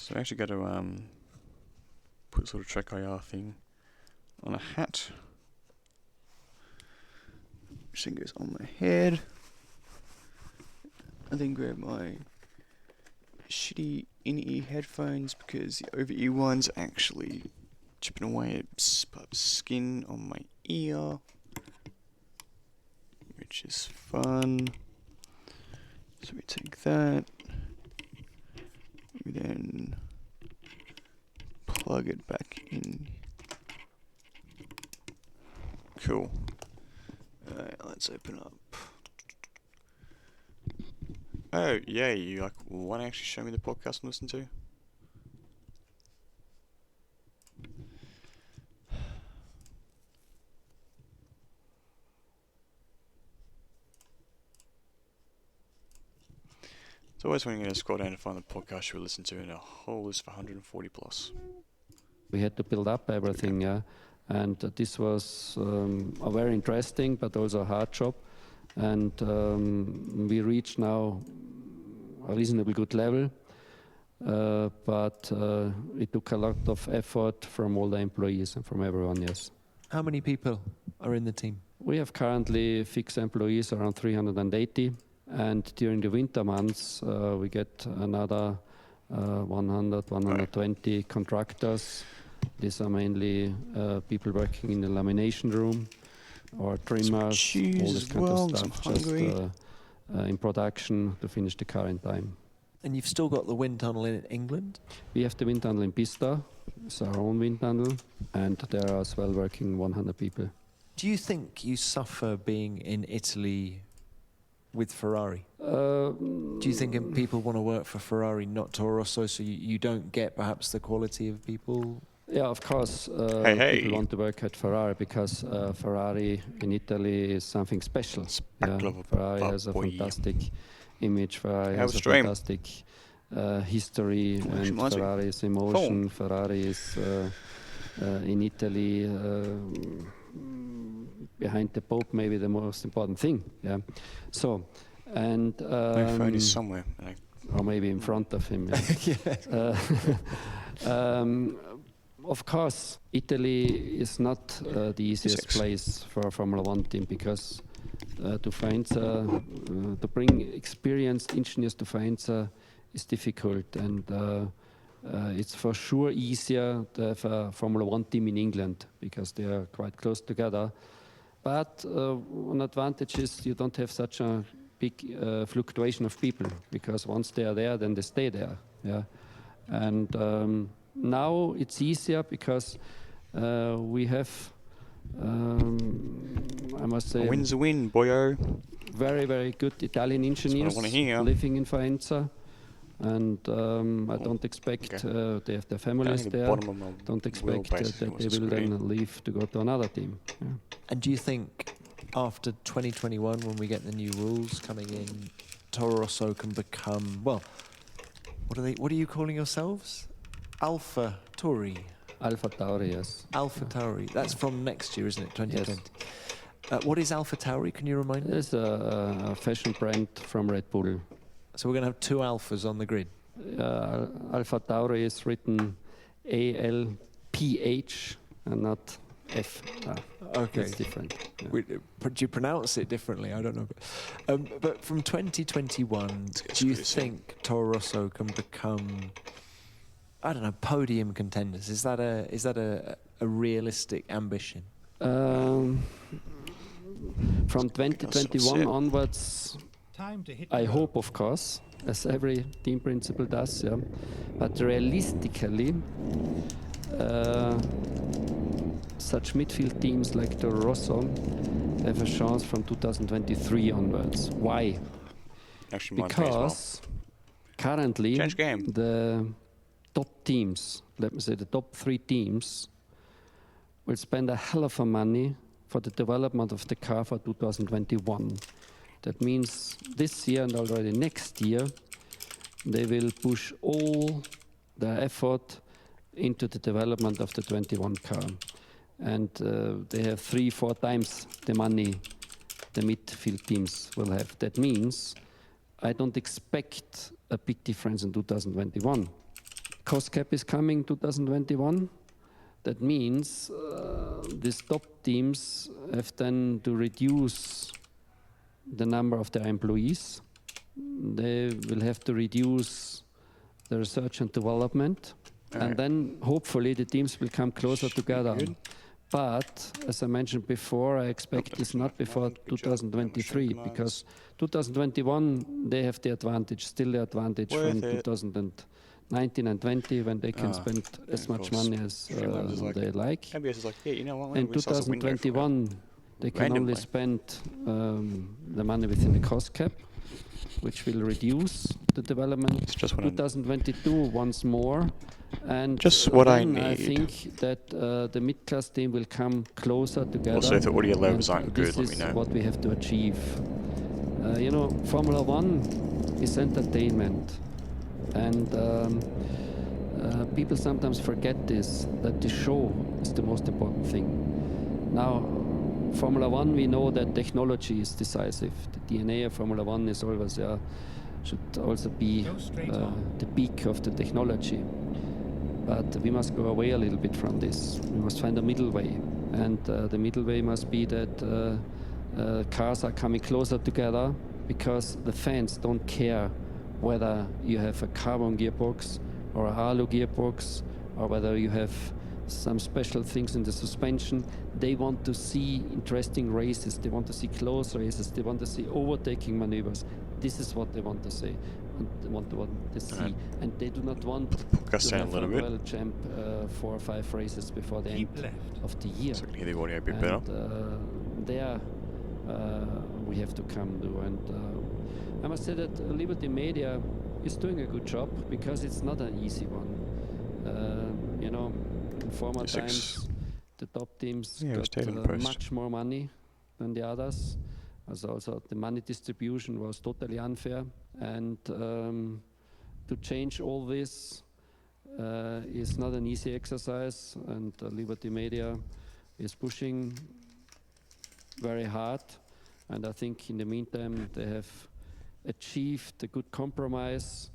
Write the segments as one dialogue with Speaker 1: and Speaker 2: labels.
Speaker 1: So I actually got to put sort of Trek IR thing on a hat. Which then goes on my head. And then grab my shitty in-ear headphones because the over-ear ones are actually chipping away at skin on my ear, which is fun. So we take that, we then plug it back in. Cool. Alright, let's open up. Oh, yeah, you want to actually show me the podcast and listen to? It's always when you're going to scroll down to find the podcast you will listen to in a whole list of 140 plus.
Speaker 2: We had to build up everything, yeah. And this was a very interesting but also a hard job. And we reached now a reasonably good level. But it took a lot of effort from all the employees and from everyone, yes.
Speaker 3: How many people are in the team?
Speaker 2: We have currently fixed employees around 380. And during the winter months, we get another 100, 120 contractors. These are mainly people working in the lamination room or trimmers, all this kind of stuff, just in production to finish the car in time.
Speaker 3: And you've still got the wind tunnel in England?
Speaker 2: We have the wind tunnel in Pista. It's our own wind tunnel, and there are as well working 100 people.
Speaker 3: Do you think you suffer being in Italy with Ferrari? Do you think people want to work for Ferrari, not Toro Rosso, so you don't get perhaps the quality of people?
Speaker 2: Yeah, of course, people want to work at Ferrari because Ferrari in Italy is something special. Yeah, Ferrari has a fantastic image, Ferrari has a fantastic history, and Ferrari is emotion. Ferrari is in Italy behind the Pope, maybe the most important thing. Yeah, so and
Speaker 1: my phone is somewhere,
Speaker 2: or maybe in front of him. Yeah. Of course, Italy is not the easiest place for a Formula One team because to bring experienced engineers to Faenza is difficult, and it's for sure easier to have a Formula One team in England because they are quite close together. But one advantage is you don't have such a big fluctuation of people because once they are there, then they stay there. Yeah, and now it's easier because we have, I must say,
Speaker 1: a win's a win, boyo.
Speaker 2: Very, very good Italian engineers living in Faenza. And I don't expect they have their families there. Don't expect that they will then leave to go to another team. Yeah.
Speaker 3: And do you think after 2021, when we get the new rules coming in, Toro Rosso can become, well, what are you calling yourselves? Alpha Tauri.
Speaker 2: Alpha Tauri, yes.
Speaker 3: Alpha Tauri. That's from next year, isn't it? 2020. Yes. What is Alpha Tauri? Can you remind me?
Speaker 2: It's a fashion brand from Red Bull.
Speaker 3: So we're going to have two Alphas on the grid.
Speaker 2: Alpha Tauri is written ALPH and not F.
Speaker 3: Okay.
Speaker 2: It's different.
Speaker 3: Yeah. Do you pronounce it differently? I don't know. But from 2021, do you think Toro Rosso can become, I don't know, podium contenders? Is that a realistic ambition?
Speaker 2: From 2021 onwards, I hope, of course, as every team principal does, yeah. But realistically, such midfield teams like Toro Rosso have a chance from 2023 onwards. Why?
Speaker 1: Actually,
Speaker 2: because currently the top teams, let me say the top 3 teams, will spend a hell of a money for the development of the car for 2021. That means this year and already next year, they will push all their effort into the development of the 21 car. And they have 3-4 times the money the midfield teams will have. That means I don't expect a big difference in 2021 cost cap is coming 2021. That means these top teams have then to reduce the number of their employees. They will have to reduce the research and development. And then hopefully the teams will come closer together. But as I mentioned before, I expect it's not before 2023, because 2021 they have the advantage, still the advantage from 2019 and 20, when they can spend as much money as they like.
Speaker 1: MBS is like, yeah, you know what?
Speaker 2: In 2021, they can only spend the money within the cost cap, which will reduce the development.
Speaker 1: It's just what
Speaker 2: 2022 once more, and
Speaker 1: just what I
Speaker 2: then
Speaker 1: need.
Speaker 2: I think that the mid-class team will come closer together.
Speaker 1: Also, if the audio levels aren't good,
Speaker 2: this
Speaker 1: let me
Speaker 2: is
Speaker 1: know.
Speaker 2: what we have to achieve. You know, Formula One is entertainment, and people sometimes forget this, that the show is the most important thing. Now, Formula One, we know that technology is decisive. The DNA of Formula One is always, should also be the peak of the technology. But we must go away a little bit from this. We must find a middle way. And the middle way must be that cars are coming closer together, because the fans don't care whether you have a carbon gearbox or a alu gearbox, or whether you have some special things in the suspension. They want to see interesting races, they want to see close races, they want to see overtaking maneuvers. This is what they want to see. They want to see. And they do not want to have a world champ 4 or 5 races before the end of the year.
Speaker 1: So I can hear the audio a bit better.
Speaker 2: There we have to come to. And I must say that Liberty Media is doing a good job, because it's not an easy one. You know, in former times, the top teams got much more money than the others. As also the money distribution was totally unfair. And to change all this is not an easy exercise. And Liberty Media is pushing very hard. And I think in the meantime, they have achieved a good compromise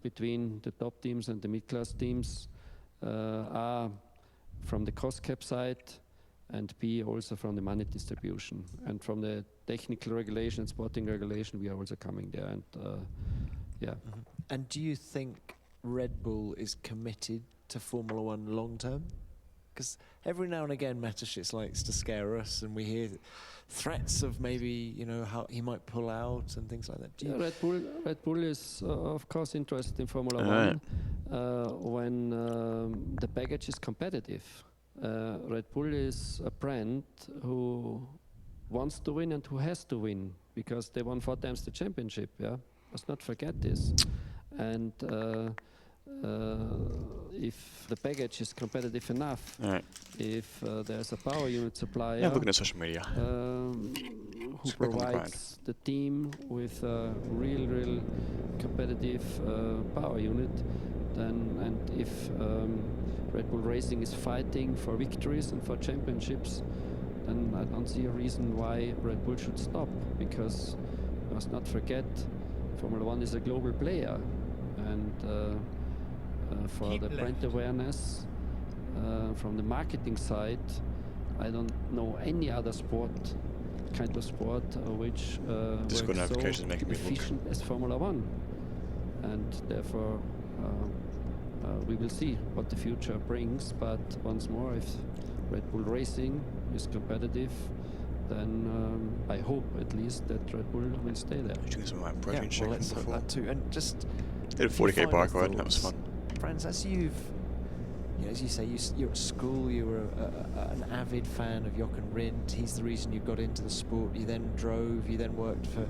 Speaker 2: between the top teams and the mid-class teams. A, from the cost cap side, and B, also from the money distribution. And from the technical regulation and sporting regulation, we are also coming there. And yeah.
Speaker 3: Mm-hmm. And do you think Red Bull is committed to Formula One long term? Because every now and again, Mateschitz likes to scare us, and we hear threats of maybe, you know, how he might pull out and things like that.
Speaker 2: Yeah, Red Bull is, of course, interested in Formula One when the package is competitive. Red Bull is a brand who wants to win and who has to win, because they won 4 times the championship. Yeah, let's not forget this. And if the package is competitive enough, if there's a power unit supplier,
Speaker 1: looking at social media,
Speaker 2: who provides the team with a real competitive power unit, then, and if Red Bull Racing is fighting for victories and for championships, then I don't see a reason why Red Bull should stop, because you must not forget, Formula One is a global player, and for the brand awareness, from the marketing side, I don't know any other kind of sport which works so efficient as Formula One, and therefore we will see what the future brings. But once more, if Red Bull Racing is competitive, then I hope at least that Red Bull will stay there.
Speaker 1: Doing some like protein shakes
Speaker 3: let's hope that too. And just
Speaker 1: did a 40k bike ride, and that was fun.
Speaker 3: Franz, as you say, you're at school, you were an avid fan of Jochen Rindt. He's the reason you got into the sport. You then drove, you then worked for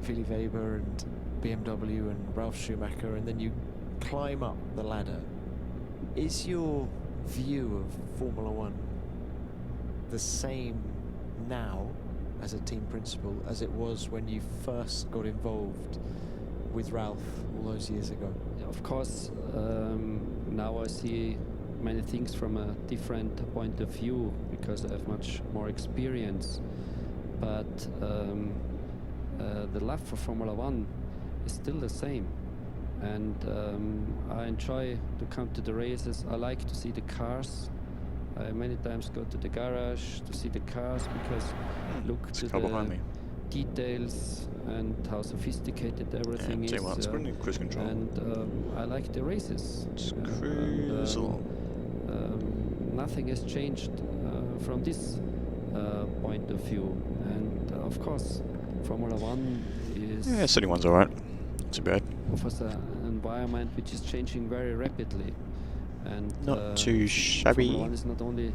Speaker 3: Willy Weber and BMW and Ralf Schumacher, and then you climb up the ladder. Is your view of Formula One the same now as a team principal as it was when you first got involved with Ralf all those years ago?
Speaker 2: Of course, now I see many things from a different point of view, because I have much more experience. But the love for Formula One is still the same. and I enjoy to come to the races. I like to see the cars. I many times go to the garage to see the cars because look
Speaker 1: There's
Speaker 2: to
Speaker 1: a car behind
Speaker 2: the
Speaker 1: me.
Speaker 2: details and how sophisticated everything
Speaker 1: Yeah,
Speaker 2: is.
Speaker 1: T1's running cruise control.
Speaker 2: And I like the races.
Speaker 1: Just
Speaker 2: Yeah,
Speaker 1: cruise along.
Speaker 2: Nothing has changed from this point of view. And of course, Formula One is
Speaker 1: Yeah, 71's alright. Not too bad.
Speaker 2: offers an environment which is changing very rapidly. And
Speaker 1: Not too shabby.
Speaker 2: Formula One is not only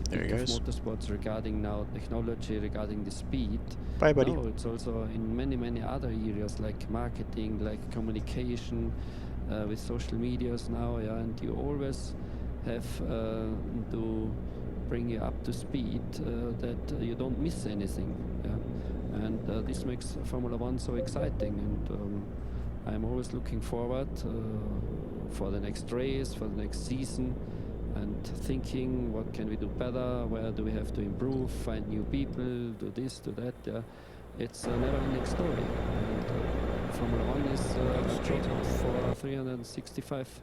Speaker 1: There he
Speaker 2: think of
Speaker 1: goes.
Speaker 2: motorsports regarding now technology, regarding the speed.
Speaker 1: Bye, buddy.
Speaker 2: No, it's also in many other areas like marketing, like communication, with social medias now, yeah, and you always have to bring you up to speed that you don't miss anything, yeah. And this makes Formula One so exciting, and I'm always looking forward for the next race, for the next season, and thinking what can we do better, where do we have to improve, find new people, do this, do that. Yeah. It's a never-ending story. And Formula One is a job for 365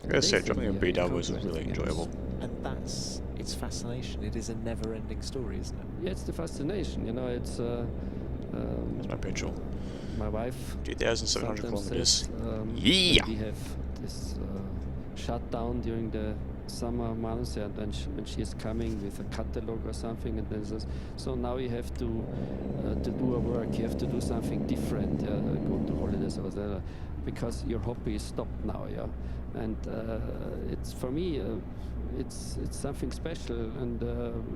Speaker 1: I gotta say,
Speaker 2: days a
Speaker 1: jumping a
Speaker 2: year.
Speaker 1: B
Speaker 2: You
Speaker 1: dub
Speaker 2: can't
Speaker 1: was
Speaker 2: do
Speaker 1: really
Speaker 2: anything else.
Speaker 1: enjoyable.
Speaker 3: And that's its fascination. It is a never-ending story, isn't it?
Speaker 2: Yeah, it's the fascination. You know, it's
Speaker 1: That's my petrol.
Speaker 2: my wife
Speaker 1: 2,700
Speaker 2: sometimes
Speaker 1: kilometers.
Speaker 2: says,
Speaker 1: Yeah.
Speaker 2: we have this shutdown during the summer months, and when she is coming with a catalog or something, and then says, so now you have to do a work, you have to do something different, go to holidays or whatever, because your hobby is stopped now, yeah. And it's for me, it's something special, and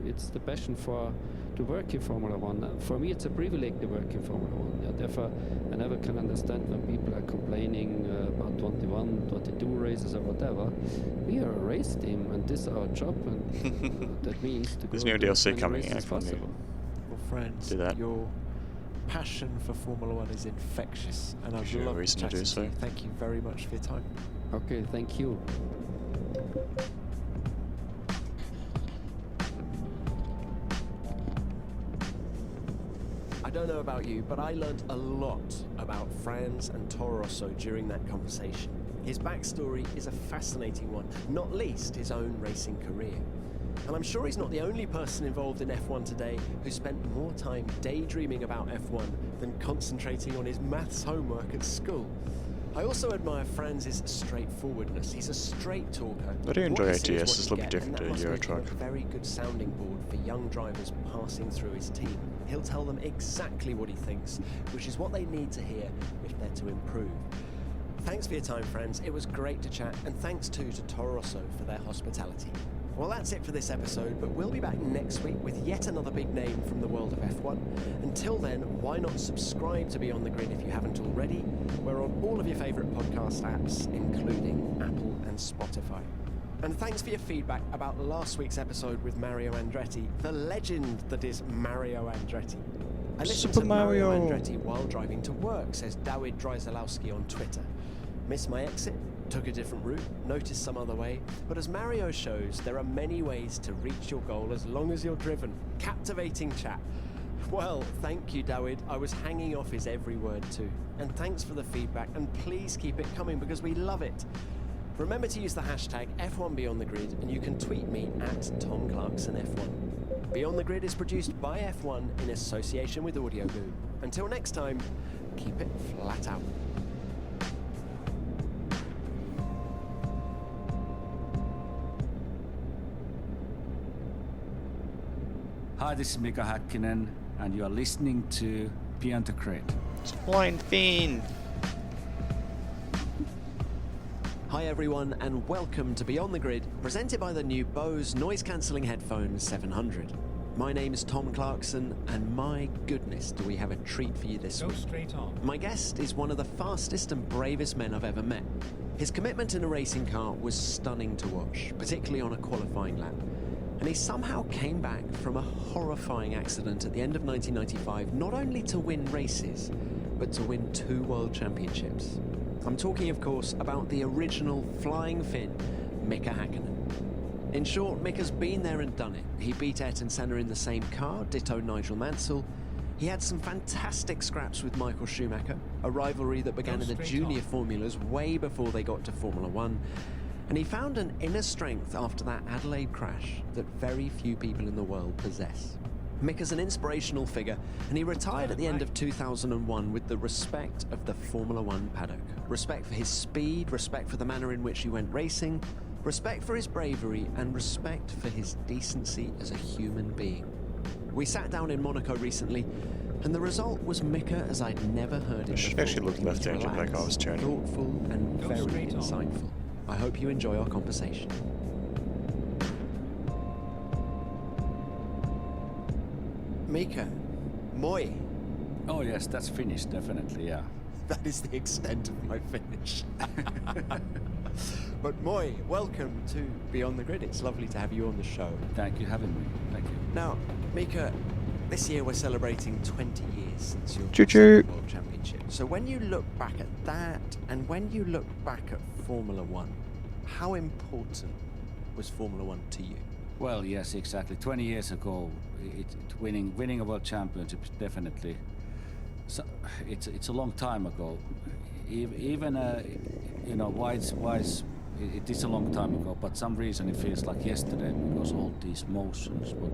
Speaker 2: it's the passion to work in Formula One. For me, it's a privilege to work in Formula One. Yeah. Therefore, I never can understand when people are complaining about 21, 22 races or whatever. We are a race team, and this is our job, and that means to
Speaker 1: There's
Speaker 2: go
Speaker 1: new
Speaker 2: to as
Speaker 1: DLC
Speaker 2: many
Speaker 1: coming
Speaker 2: races
Speaker 1: out
Speaker 2: as
Speaker 1: from the-
Speaker 2: possible.
Speaker 3: Well, friends,
Speaker 1: Do that.
Speaker 3: your passion for Formula One is infectious, and I'd
Speaker 1: Gives you a
Speaker 3: love to
Speaker 1: reason to
Speaker 3: chat
Speaker 1: do
Speaker 3: to
Speaker 1: so.
Speaker 3: you. Thank you very much for your time.
Speaker 2: Okay, thank you.
Speaker 4: I don't know about you, but I learned a lot about Franz and Toro Rosso during that conversation. His backstory is a fascinating one, not least his own racing career. And I'm sure he's not the only person involved in F1 today who spent more time daydreaming about F1 than concentrating on his maths homework at school. I also admire Franz's straightforwardness. He's a straight talker.
Speaker 1: I do enjoy
Speaker 4: What you see is
Speaker 1: ATS,
Speaker 4: what
Speaker 1: it's a
Speaker 4: you
Speaker 1: little bit
Speaker 4: get, and
Speaker 1: different
Speaker 4: that
Speaker 1: to
Speaker 4: must
Speaker 1: Euro
Speaker 4: make him
Speaker 1: Truck.
Speaker 4: a very good sounding board for young drivers passing through his team. He'll tell them exactly what he thinks, which is what they need to hear if they're to improve. Thanks for your time, friends. It was great to chat, and thanks too to Toro Rosso for their hospitality. Well, that's it for this episode, but we'll be back next week with yet another big name from the world of F1. Until then, why not subscribe to Beyond the Grid if you haven't already? We're on all of your favourite podcast apps, including Apple and Spotify. And thanks for your feedback about last week's episode with Mario Andretti, the legend that is Mario Andretti. I listened
Speaker 1: Super
Speaker 4: to Mario
Speaker 1: Mario.
Speaker 4: Andretti while driving to work, says Dawid Dryzalowski on Twitter. Missed my exit, took a different route, noticed some other way, but as Mario shows, there are many ways to reach your goal as long as you're driven. Captivating chat. Well, thank you, Dawid. I was hanging off his every word too. And thanks for the feedback, and please keep it coming because we love it. Remember to use the hashtag F1BeyondTheGrid, and you can tweet me at TomClarksonF1. Beyond the Grid is produced by F1 in association with Audio Boom. Until next time, keep it flat out.
Speaker 5: Hi, this is Mika Häkkinen, and you are listening to Beyond the Grid.
Speaker 1: It's Blind Finn.
Speaker 4: Hi everyone, and welcome to Beyond the Grid, presented by the new Bose noise-cancelling headphones 700. My name is Tom Clarkson, and my goodness, do we have a treat for you this week.
Speaker 6: Straight on.
Speaker 4: My guest is one of the fastest and bravest men I've ever met. His commitment in a racing car was stunning to watch, particularly on a qualifying lap. And he somehow came back from a horrifying accident at the end of 1995, not only to win races, but to win 2 world championships. I'm talking, of course, about the original Flying Finn, Mika Häkkinen. In short, Mika's been there and done it. He beat Ayrton Senna in the same car, ditto Nigel Mansell, He had some fantastic scraps with Michael Schumacher, a rivalry that began in the junior formulas way before they got to Formula One. And he found an inner strength after that Adelaide crash that very few people in the world possess. Mika's an inspirational figure, and he retired at the end of 2001 with the respect of the Formula One paddock. Respect for his speed, respect for the manner in which he went racing, respect for his bravery, and respect for his decency as a human being. We sat down in Monaco recently, and the result was Mika as I'd never heard it
Speaker 1: I should
Speaker 4: before.
Speaker 1: actually look
Speaker 4: He was
Speaker 1: left engine like I was
Speaker 4: relaxed,
Speaker 1: turning.
Speaker 4: thoughtful, and very insightful. I hope you enjoy our conversation. Mika, moi.
Speaker 5: Oh yes, that's finished, definitely, yeah.
Speaker 4: That is the extent of my finish. But moi, welcome to Beyond the Grid. It's lovely to have you on the show.
Speaker 5: Thank you for having me. Thank you.
Speaker 4: Now, Mika, this year we're celebrating 20 years since your
Speaker 1: Choo-choo.
Speaker 4: second World Championship. So when you look back at that, and when you look back at Formula One, how important was Formula One to you?
Speaker 5: Well, yes, exactly. 20 years ago, winning a world championship is definitely. So, it's a long time ago. Even wise. It is a long time ago, but some reason it feels like yesterday because all these motions. But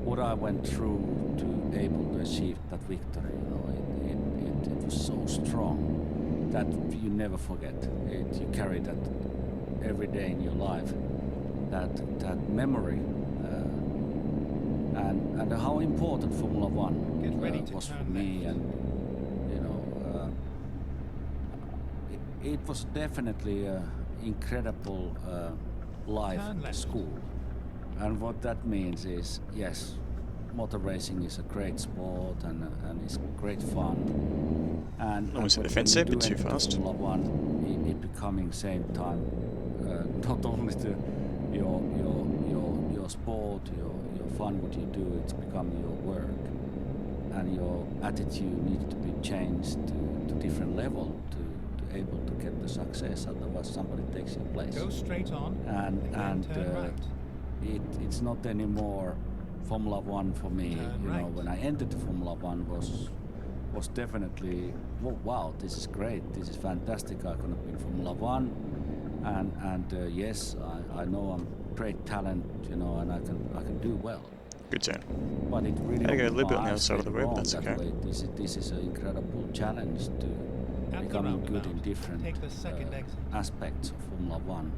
Speaker 5: what I went through to able to achieve that victory, it was so strong that you never forget. You carry that every day in your life. That memory and how important Formula One was for me, and it was definitely an incredible life school. And what that means is, yes, motor racing is a great sport and it's great fun. And
Speaker 1: Almost hit the
Speaker 5: when
Speaker 1: fence
Speaker 5: you
Speaker 1: there, a bit
Speaker 5: do
Speaker 1: too
Speaker 5: enter
Speaker 1: fast.
Speaker 5: Formula One, it becoming same time not only to your sport, your fun, what you do, it's becoming your work, and your attitude needs to be changed to different level to able to get the success. Otherwise, somebody takes your place.
Speaker 6: Go straight on.
Speaker 5: And
Speaker 6: turn right.
Speaker 5: It's not anymore Formula One for me.
Speaker 6: Turn
Speaker 5: You know,
Speaker 6: right.
Speaker 5: when I entered the Formula One was definitely, well, wow, this is great, this is fantastic. I could have been Formula One, and yes, I know I'm great talent, and I can do well.
Speaker 1: Good turn.
Speaker 5: But it really
Speaker 1: I go a
Speaker 5: opened
Speaker 1: little bit
Speaker 5: my
Speaker 1: on the
Speaker 5: eyes
Speaker 1: outside of the
Speaker 5: very
Speaker 1: road,
Speaker 5: wrong
Speaker 1: that's
Speaker 5: that
Speaker 1: okay.
Speaker 5: way. This is an incredible challenge to
Speaker 6: At the
Speaker 5: becoming good in
Speaker 6: roundabout,
Speaker 5: different
Speaker 6: take the second exit.
Speaker 5: aspects of Formula One.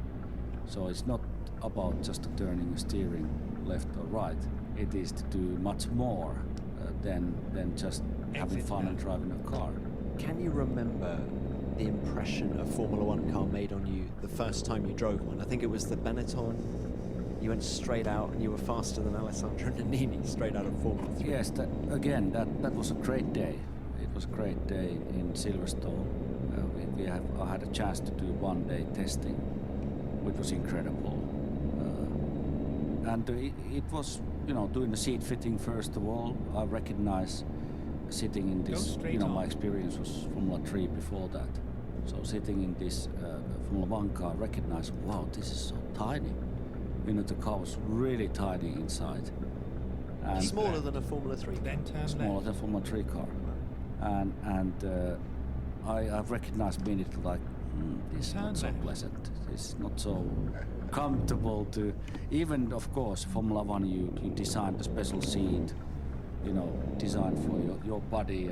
Speaker 5: So it's not about just turning a steering left or right. It is to do much more than just having
Speaker 6: Exit
Speaker 5: fun
Speaker 6: now.
Speaker 5: and driving a car.
Speaker 4: Can you remember the impression a Formula One car made on you the first time you drove one? I think it was the Benetton. You went straight out and you were faster than Alessandro Nannini straight out of Formula 3.
Speaker 5: Yes, that was a great day. It was a great day in Silverstone. I had a chance to do one-day testing, which was incredible. And it was, doing the seat fitting first of all. I recognize sitting in this,
Speaker 6: straight
Speaker 5: my
Speaker 6: on.
Speaker 5: experience was Formula 3 before that. So sitting in this Formula 1 car, I recognized, wow, this is so tiny. The car was really tiny inside. And
Speaker 4: Smaller than a Formula 3 car.
Speaker 6: Then turn
Speaker 5: smaller
Speaker 6: left.
Speaker 5: than Formula 3 car. And I've recognized immediately, like, this is
Speaker 6: Turn
Speaker 5: not so
Speaker 6: left.
Speaker 5: pleasant. It's not so comfortable to, even of course Formula 1 you designed a special seat, designed for your body,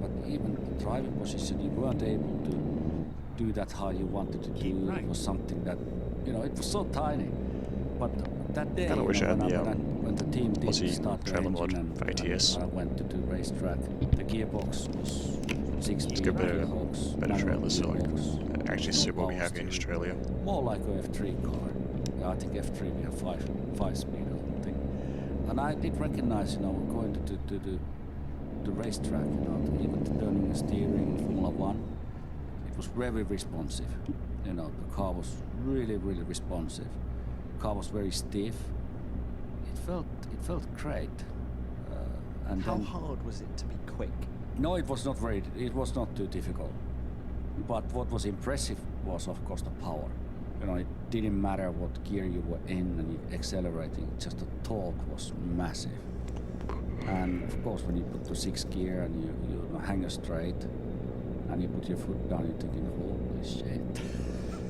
Speaker 5: but even the driving position you weren't able to do that how you wanted to
Speaker 6: Keep
Speaker 5: do.
Speaker 6: right.
Speaker 5: It was something that, it was so tiny. But that day,
Speaker 1: Kinda wish I had the,
Speaker 5: when the team did
Speaker 1: Aussie
Speaker 5: start the
Speaker 1: trailer mod
Speaker 5: engine
Speaker 1: for
Speaker 5: and
Speaker 1: ATS.
Speaker 5: I went to do racetrack, the gearbox was 6-speed
Speaker 1: got better-
Speaker 5: gearbox,
Speaker 1: better
Speaker 5: manual
Speaker 1: trailers, so like,
Speaker 5: gearbox,
Speaker 1: actually
Speaker 5: no
Speaker 1: suit what we
Speaker 5: power
Speaker 1: have in
Speaker 5: steering.
Speaker 1: Australia.
Speaker 5: More like a F3 car. Yeah, I think F3 we have 5-speed or something. And I did recognize, going to the racetrack, even to turning the steering in Formula 1, it was very responsive. The car was really, really responsive. The car was very stiff. It felt great. And
Speaker 4: How
Speaker 5: then,
Speaker 4: hard was it to be quick?
Speaker 5: no, it was not too difficult. But what was impressive was, of course, the power. It didn't matter what gear you were in and you accelerating, just the torque was massive. And of course, when you put the 6th gear and you hang straight, and you put your foot down, you're thinking, holy shit.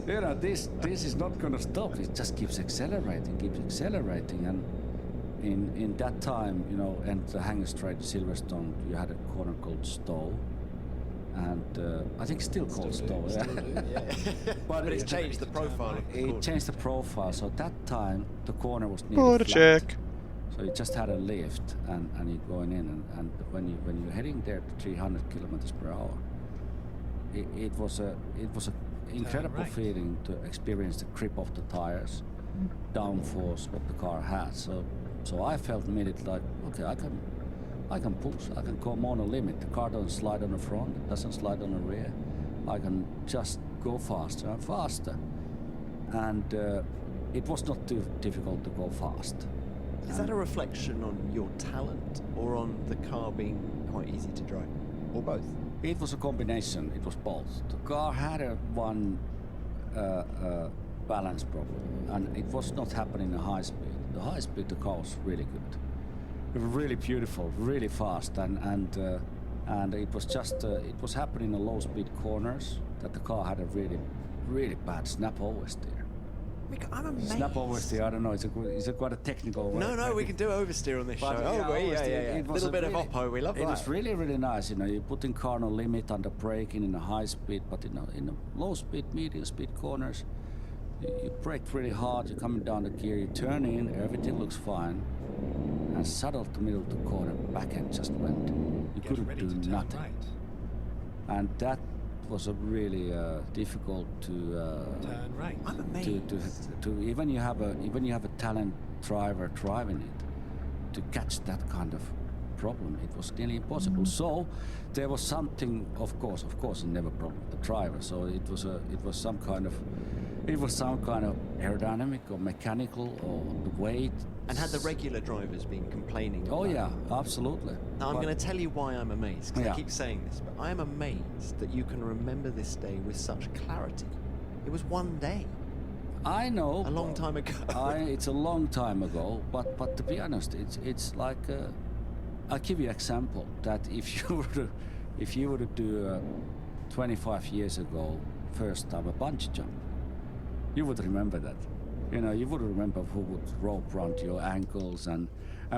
Speaker 5: You know, this is not going to stop. It just keeps accelerating. And in that time, you know, and the hang straight Silverstone, you had a corner called Stowe. And I think still called Stowe. Yeah.
Speaker 4: But it's changed the profile. Of the
Speaker 5: It changed the profile. So at that time, the corner was nearly
Speaker 1: Border
Speaker 5: flat.
Speaker 1: check.
Speaker 5: So you just had a lift, and you're going in, and when you're heading there to 300 kilometers per hour, it was a incredible
Speaker 6: right.
Speaker 5: feeling to experience the grip of the tires, downforce what the car had. So I felt immediately like, okay, I can push, I can come on a limit. The car doesn't slide on the front, it doesn't slide on the rear. I can just go faster and faster, and it was not too difficult to go fast.
Speaker 4: Is that a reflection on your talent or on the car being quite easy to drive? Or both?
Speaker 5: It was a combination. It was both. The car had one balance problem, and it was not happening at high speed. The high speed, the car was really good. It was really beautiful, really fast, and it was just it was happening in low speed corners that the car had a really bad snap oversteer.
Speaker 4: Mick, I'm amazed.
Speaker 5: Snap oversteer. I don't know. It's a quite a technical word.
Speaker 4: No, we can do oversteer on this
Speaker 5: But
Speaker 4: show.
Speaker 5: yeah,
Speaker 4: Oh, yeah.
Speaker 5: oversteer,
Speaker 4: A
Speaker 5: it was
Speaker 4: little
Speaker 5: a
Speaker 4: bit
Speaker 5: really-
Speaker 4: of oppo, we love
Speaker 5: It
Speaker 4: that.
Speaker 5: was really nice. You know, you put in car on a limit under braking in a high speed, but in the low speed, medium speed corners, you brake really hard. You're coming down the gear, you turn in, everything looks fine, and suddenly the middle of the corner, back end just went. You
Speaker 6: Get
Speaker 5: couldn't
Speaker 6: ready
Speaker 5: do
Speaker 6: to turn
Speaker 5: nothing,
Speaker 6: right.
Speaker 5: and that was a really difficult to.
Speaker 6: Turn right.
Speaker 4: I'm amazed.
Speaker 5: To even you have a talent driver driving it, to catch that kind of problem, it was nearly impossible. So there was something, of course, it never problem with the driver. So it was some kind of aerodynamic or mechanical or the weight.
Speaker 4: And had the regular drivers been complaining?
Speaker 5: Oh
Speaker 4: about
Speaker 5: yeah,
Speaker 4: it?
Speaker 5: absolutely.
Speaker 4: Now, I'm
Speaker 5: But-
Speaker 4: going to tell you why I'm amazed, because
Speaker 5: Yeah.
Speaker 4: I keep saying this, but I am amazed that you can remember this day with such clarity. It was one day,
Speaker 5: I know.
Speaker 4: a long time ago.
Speaker 5: It's a long time ago, but to be honest, it's like I'll give you an example that if you were to do 25 years ago, first time a bungee jump, you would remember that. You know, you would remember who would rope around your ankles and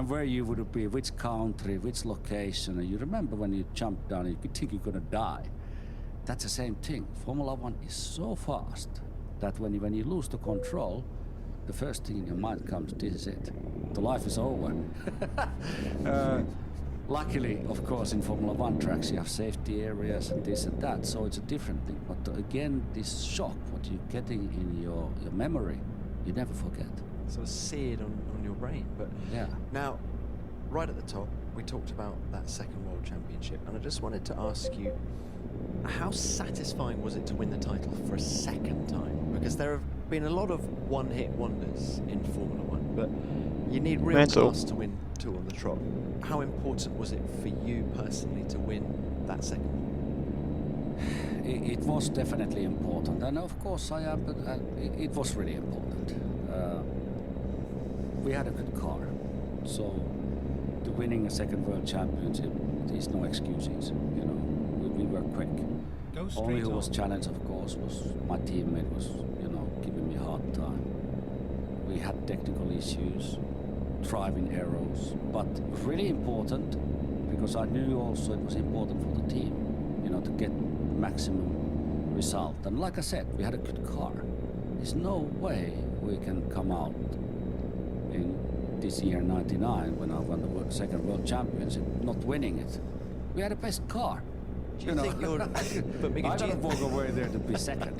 Speaker 5: where you would be, which country, which location. And you remember when you jumped down, you could think you're gonna die. That's the same thing. Formula One is so fast that when you lose the control, the first thing in your mind comes, this is it. The life is over. Luckily, of course, in Formula One tracks you have safety areas and this and that, so it's a different thing. But again, this shock, what you're getting in your memory, you never forget.
Speaker 4: Sort of seared on your brain. But
Speaker 5: Yeah.
Speaker 4: now, right at the top, we talked about that second World Championship, and I just wanted to ask you, how satisfying was it to win the title for a second time? Because there have been a lot of one-hit wonders in Formula One, but you need real
Speaker 1: Mental.
Speaker 4: class to win two on the trot. How important was it for you personally to win that second one?
Speaker 5: It was definitely important, and of course it was really important. We had a good car, so to winning a second World Championship, there's no excuses. You know, we were quick.
Speaker 6: Go straight
Speaker 5: Only who was
Speaker 6: on.
Speaker 5: challenged, of course, was my teammate. Was giving me a hard time. We had technical issues, driving errors, but it was really important because I knew also it was important for the team, to get maximum result. And like I said, we had a good car. There's no way we can come out in this year '99 when I won the second World Championship not winning it. We had the best car.
Speaker 4: Do you think you're... but Miguel,
Speaker 5: I
Speaker 4: do you-
Speaker 5: don't walk away there to be second.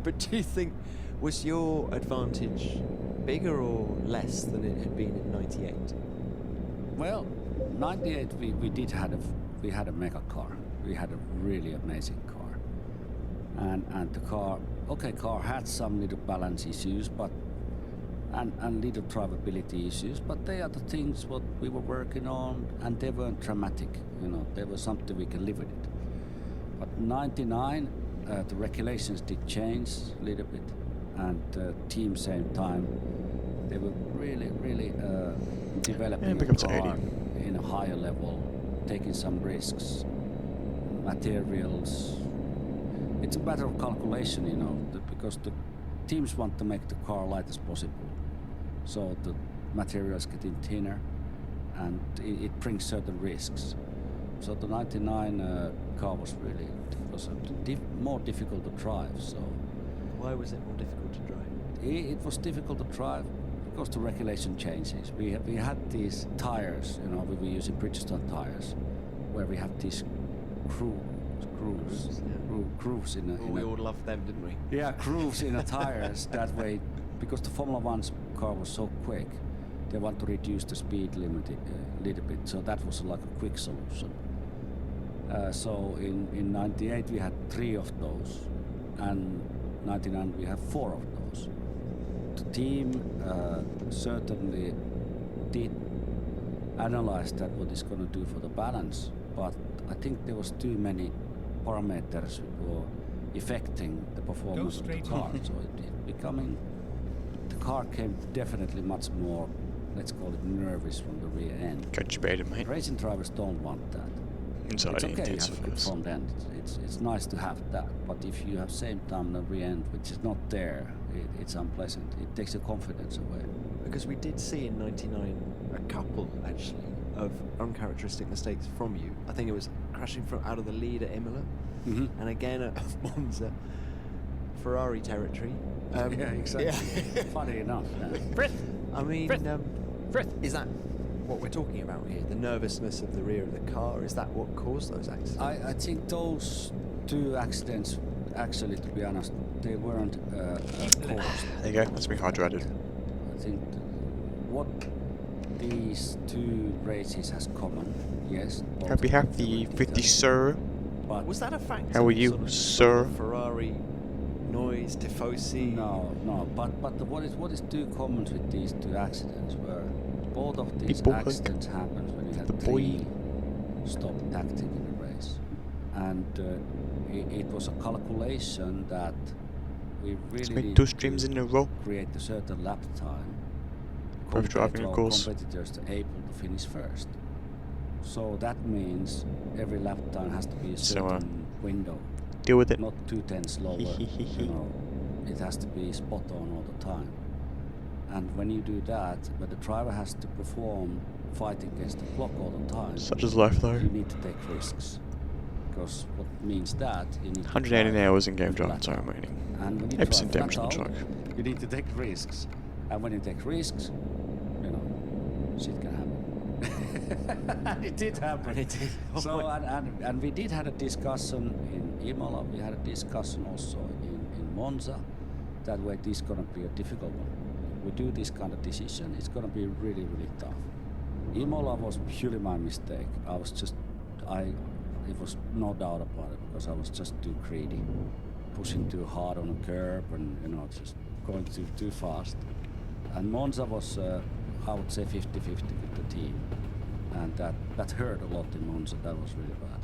Speaker 4: But do you think, was your advantage bigger or less than it had been in '98?
Speaker 5: Well, '98 we had a mega car. We had a really amazing car, and the car had some little balance issues, but and little drivability issues, but they are the things what we were working on, and they weren't dramatic. They were something we can live with it. But '99, the regulations did change a little bit, and team same time They were really developing
Speaker 1: pick
Speaker 5: a
Speaker 1: up to
Speaker 5: car
Speaker 1: 80.
Speaker 5: in a higher level, taking some risks, materials. It's a matter of calculation, you know, because the teams want to make the car light as possible, so the materials getting thinner, and it brings certain risks. So the 99 car was really more difficult to drive. So
Speaker 4: Why was it more difficult to drive?
Speaker 5: it was difficult to drive because the regulation changes. We had these tires, you know, we were using Bridgestone tires, where we have these grooves in a.
Speaker 4: Well, we all loved them, didn't we?
Speaker 5: Yeah, grooves in the tires. That way, because the Formula One's car was so quick, they want to reduce the speed limit a little bit. So that was like a quick solution. So in '98 we had 3 of those, and '99 we have 4 of those. The team certainly did analyze that what it's going to do for the balance, but I think there was too many parameters were affecting the performance of the
Speaker 6: straight
Speaker 5: car. So the car came definitely much more, let's call it, nervous from the rear end.
Speaker 1: Got you baited, mate.
Speaker 5: Racing drivers don't want that.
Speaker 1: Inside
Speaker 5: It's okay to have a good
Speaker 1: intensifiers.
Speaker 5: front end. It's nice to have that, but if you have same time the rear end which is not there, it's unpleasant. It takes the confidence away.
Speaker 4: Because we did see in '99 a couple actually of uncharacteristic mistakes from you. I think it was crashing from out of the lead at Imola, and again at Monza, Ferrari territory.
Speaker 5: Yeah, exactly.
Speaker 4: Yeah.
Speaker 5: Funny enough. Yeah.
Speaker 6: Frith!
Speaker 4: I mean,
Speaker 6: Frith!
Speaker 4: is that what we're talking about here? The nervousness of the rear of the car? Is that what caused those accidents?
Speaker 5: I think those 2 accidents, actually, to be honest, they weren't caused.
Speaker 1: There you go. That's me hydrated.
Speaker 5: I think what these 2 races has common, yes. both
Speaker 1: Happy
Speaker 5: of them,
Speaker 1: happy
Speaker 5: they were
Speaker 1: 50,
Speaker 5: difficult,
Speaker 1: sir.
Speaker 5: But
Speaker 4: Was that a factor?
Speaker 1: How are you,
Speaker 4: sort of
Speaker 1: sir?
Speaker 4: Ferrari noise, tifosi.
Speaker 5: No. But what is 2 common with these 2 accidents were both of these
Speaker 1: People hug
Speaker 5: accidents happened when you had
Speaker 1: the boy.
Speaker 5: 3 stop tactic in the race, and it was a calculation that we
Speaker 1: Let's
Speaker 5: really
Speaker 1: make
Speaker 5: need
Speaker 1: 2 streams
Speaker 5: to
Speaker 1: in a row.
Speaker 5: create a certain lap time
Speaker 1: Both
Speaker 5: compared
Speaker 1: driving,
Speaker 5: to
Speaker 1: of
Speaker 5: our
Speaker 1: course.
Speaker 5: competitors to able to finish first. So that means every lap time has to be a
Speaker 1: So,
Speaker 5: certain window,
Speaker 1: Deal with it.
Speaker 5: not 2/10 lower. You know, it has to be spot on all the time. And when you do that, when the driver has to perform fighting against the clock all the time,
Speaker 1: Such is life, though.
Speaker 5: you need to take risks. Because what means that you need to
Speaker 1: 180
Speaker 5: drive
Speaker 1: hours in game driving
Speaker 5: flat
Speaker 1: time
Speaker 5: out.
Speaker 1: remaining.
Speaker 5: And when you
Speaker 1: 8%
Speaker 5: drive
Speaker 1: damage on
Speaker 5: flat
Speaker 1: the
Speaker 5: out,
Speaker 1: truck.
Speaker 5: you need to take risks. And when you take risks, you know, shit can happen. It did happen.
Speaker 4: And it did.
Speaker 5: So and we did had a discussion in Imola. We had a discussion also in Monza. That way, this is gonna be a difficult one. We do this kind of decision. It's gonna be really tough. Imola was purely my mistake. It was no doubt about it because I was just too greedy, pushing too hard on a curb and just going too fast. And Monza was, I would say, 50-50 with the team, and that hurt a lot in Monza. That was really bad.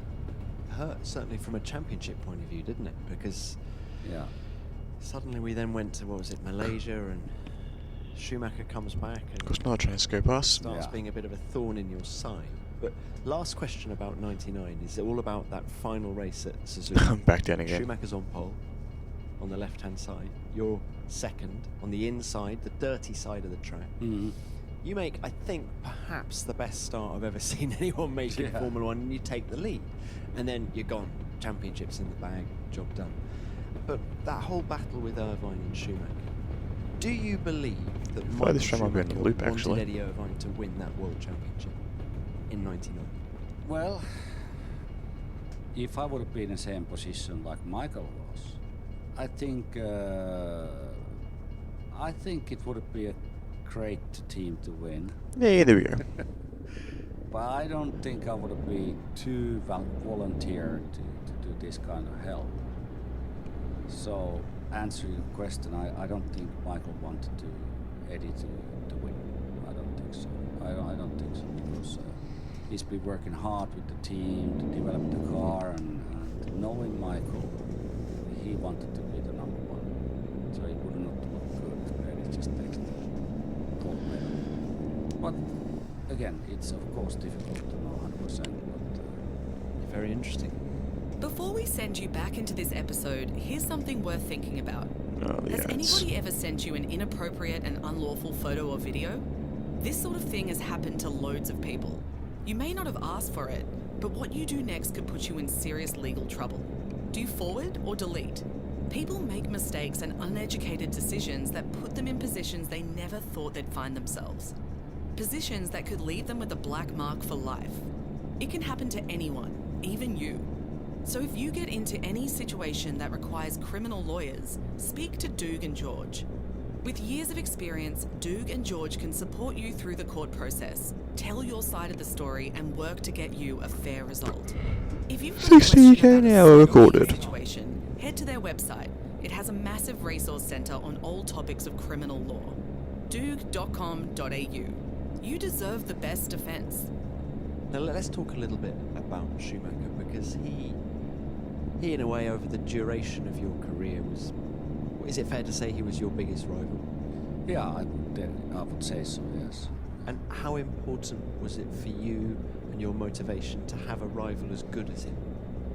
Speaker 4: Hurt, certainly from a championship point of view, didn't it? Because
Speaker 5: Yeah.
Speaker 4: suddenly we then went to, what was it, Malaysia, and Schumacher comes back
Speaker 1: Of course,
Speaker 4: and
Speaker 1: not trying to scope us.
Speaker 4: starts
Speaker 5: Yeah.
Speaker 4: being a bit of a thorn in your side. But last question about '99 is all about that final race at Suzuka.
Speaker 1: I'm back down again.
Speaker 4: Schumacher's on pole, on the left-hand side. You're second on the inside, the dirty side of the track.
Speaker 5: Mhm.
Speaker 4: You make, I think, perhaps the best start I've ever seen anyone make in
Speaker 5: Yeah.
Speaker 4: Formula One, and you take the lead. And then you're gone. Championships in the bag, job done. But that whole battle with Irvine and Schumacher, do you believe that
Speaker 1: I thought
Speaker 4: Michael
Speaker 1: this track might be on the
Speaker 4: Schumacher
Speaker 1: loop,
Speaker 4: wanted
Speaker 1: actually.
Speaker 4: Eddie Irvine to win that World Championship in '99?
Speaker 5: Well, if I would have been in the same position like Michael was, I think it would have been a great team to win.
Speaker 1: Yeah, there we go.
Speaker 5: But I don't think I would have been too volunteer to do this kind of help. So, answering your question, I don't think Michael wanted Eddie to win. I don't think so. I don't think so because he's been working hard with the team to develop the car, and knowing Michael, he wanted to be the number one. So it would not look good. Eddie just takes it. but again, it's of course difficult to know 100%. But
Speaker 3: Very interesting.
Speaker 7: Before we send you back into this episode, here's something worth thinking about.
Speaker 1: Oh, the
Speaker 7: Has
Speaker 1: ads.
Speaker 7: anybody ever sent you an inappropriate and unlawful photo or video? This sort of thing has happened to loads of people. You may not have asked for it, but what you do next could put you in serious legal trouble. Do you forward or delete? People make mistakes and uneducated decisions that put them in positions they never thought they'd find themselves. Positions that could leave them with a black mark for life. It can happen to anyone, even you. So if you get into any situation that requires criminal lawyers, speak to Doog and George. With years of experience, Doog and George can support you through the court process, tell your side of the story, and work to get you a fair result. If you've got a
Speaker 1: 60K
Speaker 7: question
Speaker 1: an
Speaker 7: about a
Speaker 1: hour
Speaker 7: certain
Speaker 1: recorded.
Speaker 7: situation, head to their website. It has a massive resource centre on all topics of criminal law. Doog.com.au. You deserve the best defence.
Speaker 3: Now let's talk a little bit about Schumacher, because he in a way over the duration of your career was, is it fair to say he was your biggest rival?
Speaker 5: yeah, I would say so. Yes.
Speaker 3: And how important was it for you and your motivation to have a rival as good as him?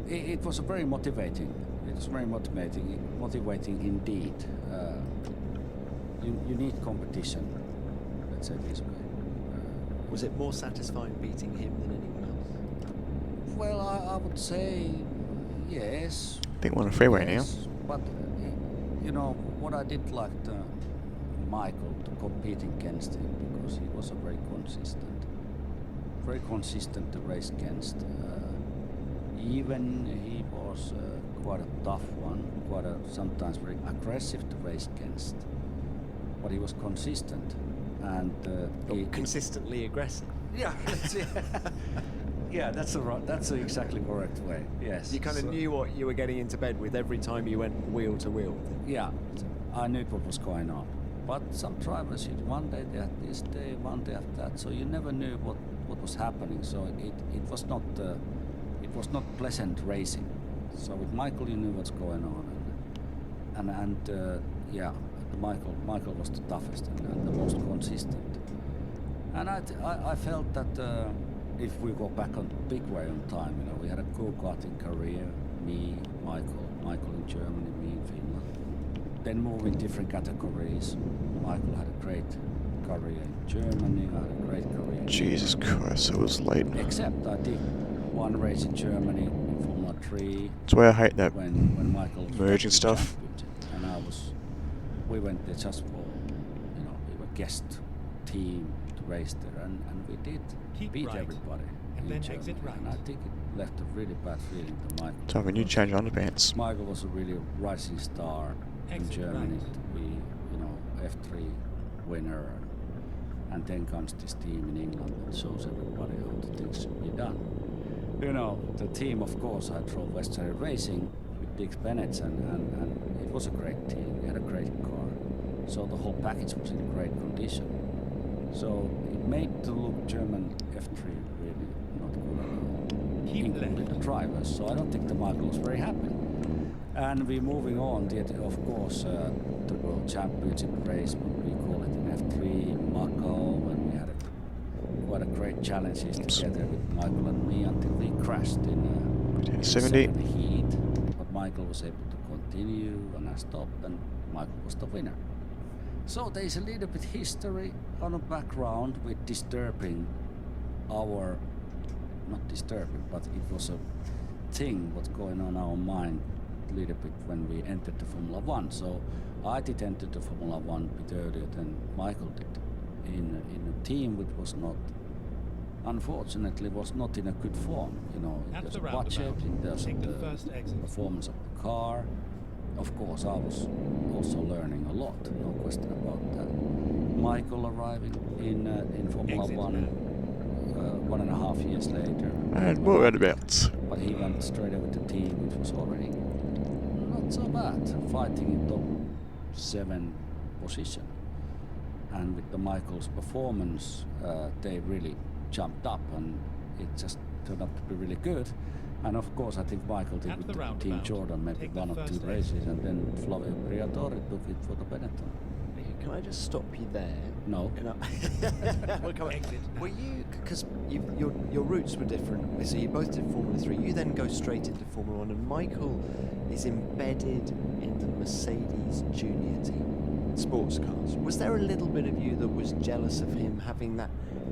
Speaker 5: It was very motivating. It was very motivating indeed. You need competition. Let's say this way.
Speaker 3: Was it more satisfying beating him than anyone else?
Speaker 5: Well, I would say yes.
Speaker 1: I think we're on a freeway now.
Speaker 5: Yes, but you know what I did like Michael to compete against him, because he was a very consistent to race against. Even he was quite a tough one, quite a sometimes very aggressive to race against, but he was consistent and
Speaker 3: Consistently aggressive.
Speaker 5: yeah, yeah, that's the exactly correct way. Yes,
Speaker 3: You kind of
Speaker 5: So-
Speaker 3: knew what you were getting into bed with every time you went wheel to wheel.
Speaker 5: Yeah, I knew what was going on. But some drivers, one day they had this day, one day after that, so you never knew what was happening. So it was not pleasant racing. So with Michael, you knew what's going on, and yeah, Michael was the toughest and the most consistent. And I felt that if we go back on the big way on time, you know, we had a go-karting career, me, Michael in Germany, me in Finland. Then moving different categories. Michael had a great career in Germany, I had a great career in
Speaker 1: Jesus Christ, it was late.
Speaker 5: Except I did one race in Germany in Formula 3
Speaker 1: That's why I hate that.
Speaker 5: when Michael was
Speaker 1: merging
Speaker 5: the
Speaker 1: stuff.
Speaker 5: championship. And we went there just for, you know, we were guest team to race there, and we did
Speaker 6: Keep
Speaker 5: beat
Speaker 6: right,
Speaker 5: everybody
Speaker 6: and
Speaker 5: in
Speaker 6: then
Speaker 5: Germany.
Speaker 6: exit right.
Speaker 5: And I think it left a really bad feeling to Michael.
Speaker 1: So when you
Speaker 5: because
Speaker 1: change your underpants.
Speaker 5: Michael was a really rising star in
Speaker 6: Exit
Speaker 5: Germany
Speaker 6: right.
Speaker 5: to be, you know, F3 winner, and then comes this team in England that shows everybody how the things should be done. You know, the team, of course, I drove West Side Racing with Dick Bennett, and it was a great team. We had a great car, so the whole package was in great condition. So it made the look German F3 really not good at all,
Speaker 6: Keep
Speaker 5: including
Speaker 6: left.
Speaker 5: the drivers. So I don't think the Michael was very happy. And we're moving on, of course, the World Championship race, what we call it in F3, Macau, and we had quite a great challenges together with Michael and me until we crashed in the
Speaker 1: 70.
Speaker 5: second heat. But Michael was able to continue, and I stopped, and Michael was the winner. So there's a little bit history on the background with disturbing our, not disturbing, but it was a thing what's going on in our mind a little bit when we entered the Formula One. So I did enter the Formula One a bit earlier than Michael did in a team which was not, unfortunately, was not in a good form. You know, in
Speaker 6: At
Speaker 5: terms
Speaker 6: the
Speaker 5: of budget,
Speaker 6: roundabout,
Speaker 5: in terms
Speaker 6: take
Speaker 5: of
Speaker 6: the first exit.
Speaker 5: performance of the car. Of course, I was also learning a lot, no question about that. Michael arriving in Formula
Speaker 6: Exit
Speaker 5: One
Speaker 6: left.
Speaker 5: 1.5 years later.
Speaker 1: And more roundabouts.
Speaker 5: But he went straight over the team, which was already not so bad, fighting in top 7 position. And with the Michael's performance, they really jumped up, and it just turned out to be really good. And of course, I think Michael did
Speaker 6: At
Speaker 5: with
Speaker 6: the
Speaker 5: Team
Speaker 6: roundabout,
Speaker 5: Jordan maybe
Speaker 6: take the
Speaker 5: one or two
Speaker 6: first
Speaker 5: races,
Speaker 6: exit.
Speaker 5: and then Flavio Briatore took it for the Benetton.
Speaker 6: There you
Speaker 4: can I just stop you there?
Speaker 5: No.
Speaker 4: We'll come on.
Speaker 6: Exit now.
Speaker 4: Were you, because your roots were different, so you both did Formula 3, you then go straight into Formula 1, and Michael is embedded in the Mercedes junior team, sports cars. Was there a little bit of you that was jealous of him having that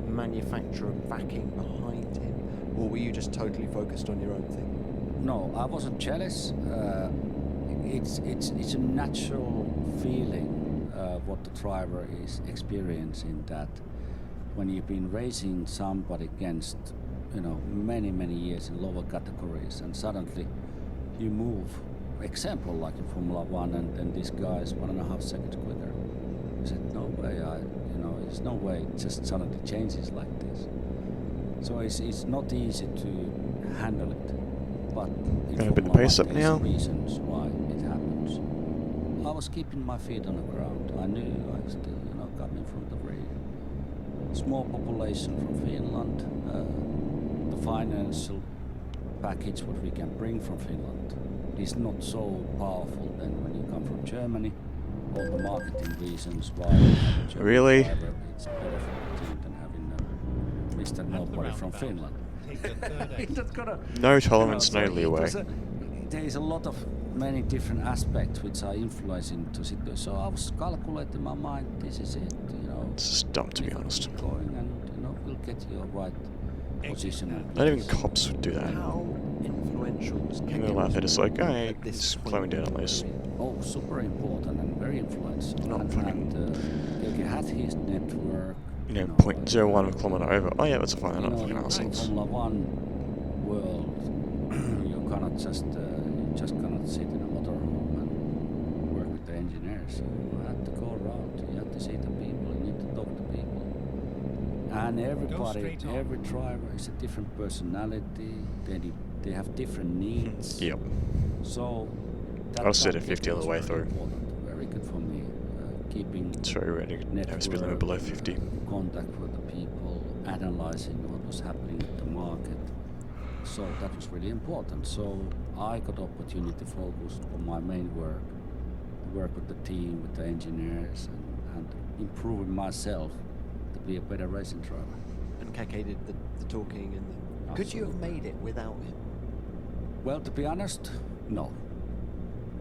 Speaker 4: manufacturer backing behind him, or were you just totally focused on your own thing?
Speaker 5: No, I wasn't jealous. It's a natural feeling what the driver is experiencing, that when you've been racing somebody against, many years in lower categories, and suddenly you move, example like in Formula 1, and this guy is 1.5 seconds quicker. I said, no way, there's no way it just suddenly changes like this. So it's not easy to handle it. But in
Speaker 1: Gonna put the
Speaker 5: Formula
Speaker 1: pace
Speaker 5: 1,
Speaker 1: up
Speaker 5: there's
Speaker 1: now.
Speaker 5: reasons why it happens. I was keeping my feet on the ground. I knew I was still, coming from the very small population from Finland. The financial package what we can bring from Finland is not so powerful than when you come from Germany. All the marketing reasons why you have a German
Speaker 1: Really?
Speaker 5: driver, it's better for the team than having Mr. Nobody from Finland.
Speaker 6: Take the third exit.
Speaker 5: That's gotta-
Speaker 1: No tolerance, no
Speaker 5: So
Speaker 1: leeway.
Speaker 5: there is a lot of many different aspects which are influencing the situation. So I was calculating in my mind, this is it,
Speaker 1: It's just dumb, to be
Speaker 5: keep
Speaker 1: honest.
Speaker 5: going, and we'll get you a right position. and
Speaker 1: Not even
Speaker 5: place.
Speaker 1: cops would do that.
Speaker 4: How influential was
Speaker 1: In
Speaker 4: Keke
Speaker 1: real life, they're just like,
Speaker 4: Rosberg
Speaker 1: hey,
Speaker 4: at this
Speaker 1: just
Speaker 4: point
Speaker 1: slowing down
Speaker 4: in
Speaker 1: on
Speaker 4: your
Speaker 1: this.
Speaker 4: career?
Speaker 5: Oh, super important and very influential.
Speaker 1: Not
Speaker 5: and
Speaker 1: fucking-
Speaker 5: Keke had his network.
Speaker 1: 0.01 kilometer over. Oh yeah, that's fine. They're not fucking
Speaker 5: in
Speaker 1: assholes.
Speaker 5: Formula 1 world, you cannot you just cannot sit in a motorhome and work with the engineers. You have to go around. You have to see the people. You need to talk to people. And everybody,
Speaker 6: straight on.
Speaker 5: every driver is a different personality. They have different needs.
Speaker 1: Yep.
Speaker 5: So that
Speaker 1: I'll sit at
Speaker 5: that
Speaker 1: 50 on the
Speaker 5: was
Speaker 1: way
Speaker 5: very
Speaker 1: through.
Speaker 5: important, very good for me. Keeping
Speaker 1: It's very rare to have a speed limit
Speaker 5: network,
Speaker 1: below 50.
Speaker 5: contact with the people, analyzing what was happening with the market. So that was really important. So I got opportunity to focus on my main work with the team, with the engineers, and improving myself to be a better racing driver.
Speaker 4: And Keke did the talking and the... Could you have made it without him?
Speaker 5: Well, to be honest, no.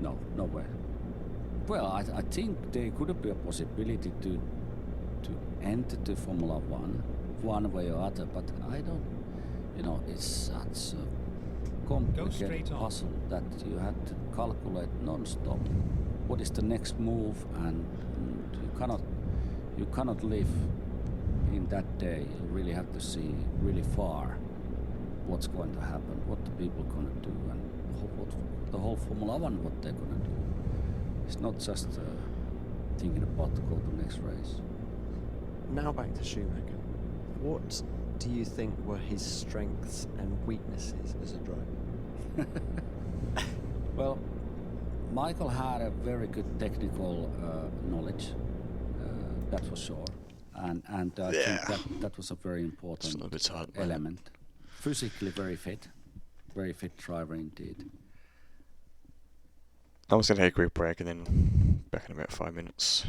Speaker 5: No way. Well, I think there could be a possibility to enter the Formula 1 one way or other, but I don't, it's such a complicated
Speaker 6: straight on.
Speaker 5: puzzle that you have to calculate non-stop. What is the next move, and you cannot live in that day. You really have to see really far what's going to happen, what the people are going to do, and what the whole Formula 1, what they're going to do. It's not just thinking about to go to the next race.
Speaker 4: Now back to Schumacher. What do you think were his strengths and weaknesses as a driver?
Speaker 5: Well, Michael had a very good technical knowledge, that for sure, and I think that was a very
Speaker 1: It's a
Speaker 5: important
Speaker 1: little bit hard, man.
Speaker 5: element. Physically very fit driver indeed.
Speaker 1: I was gonna take a quick break and then back in about 5 minutes.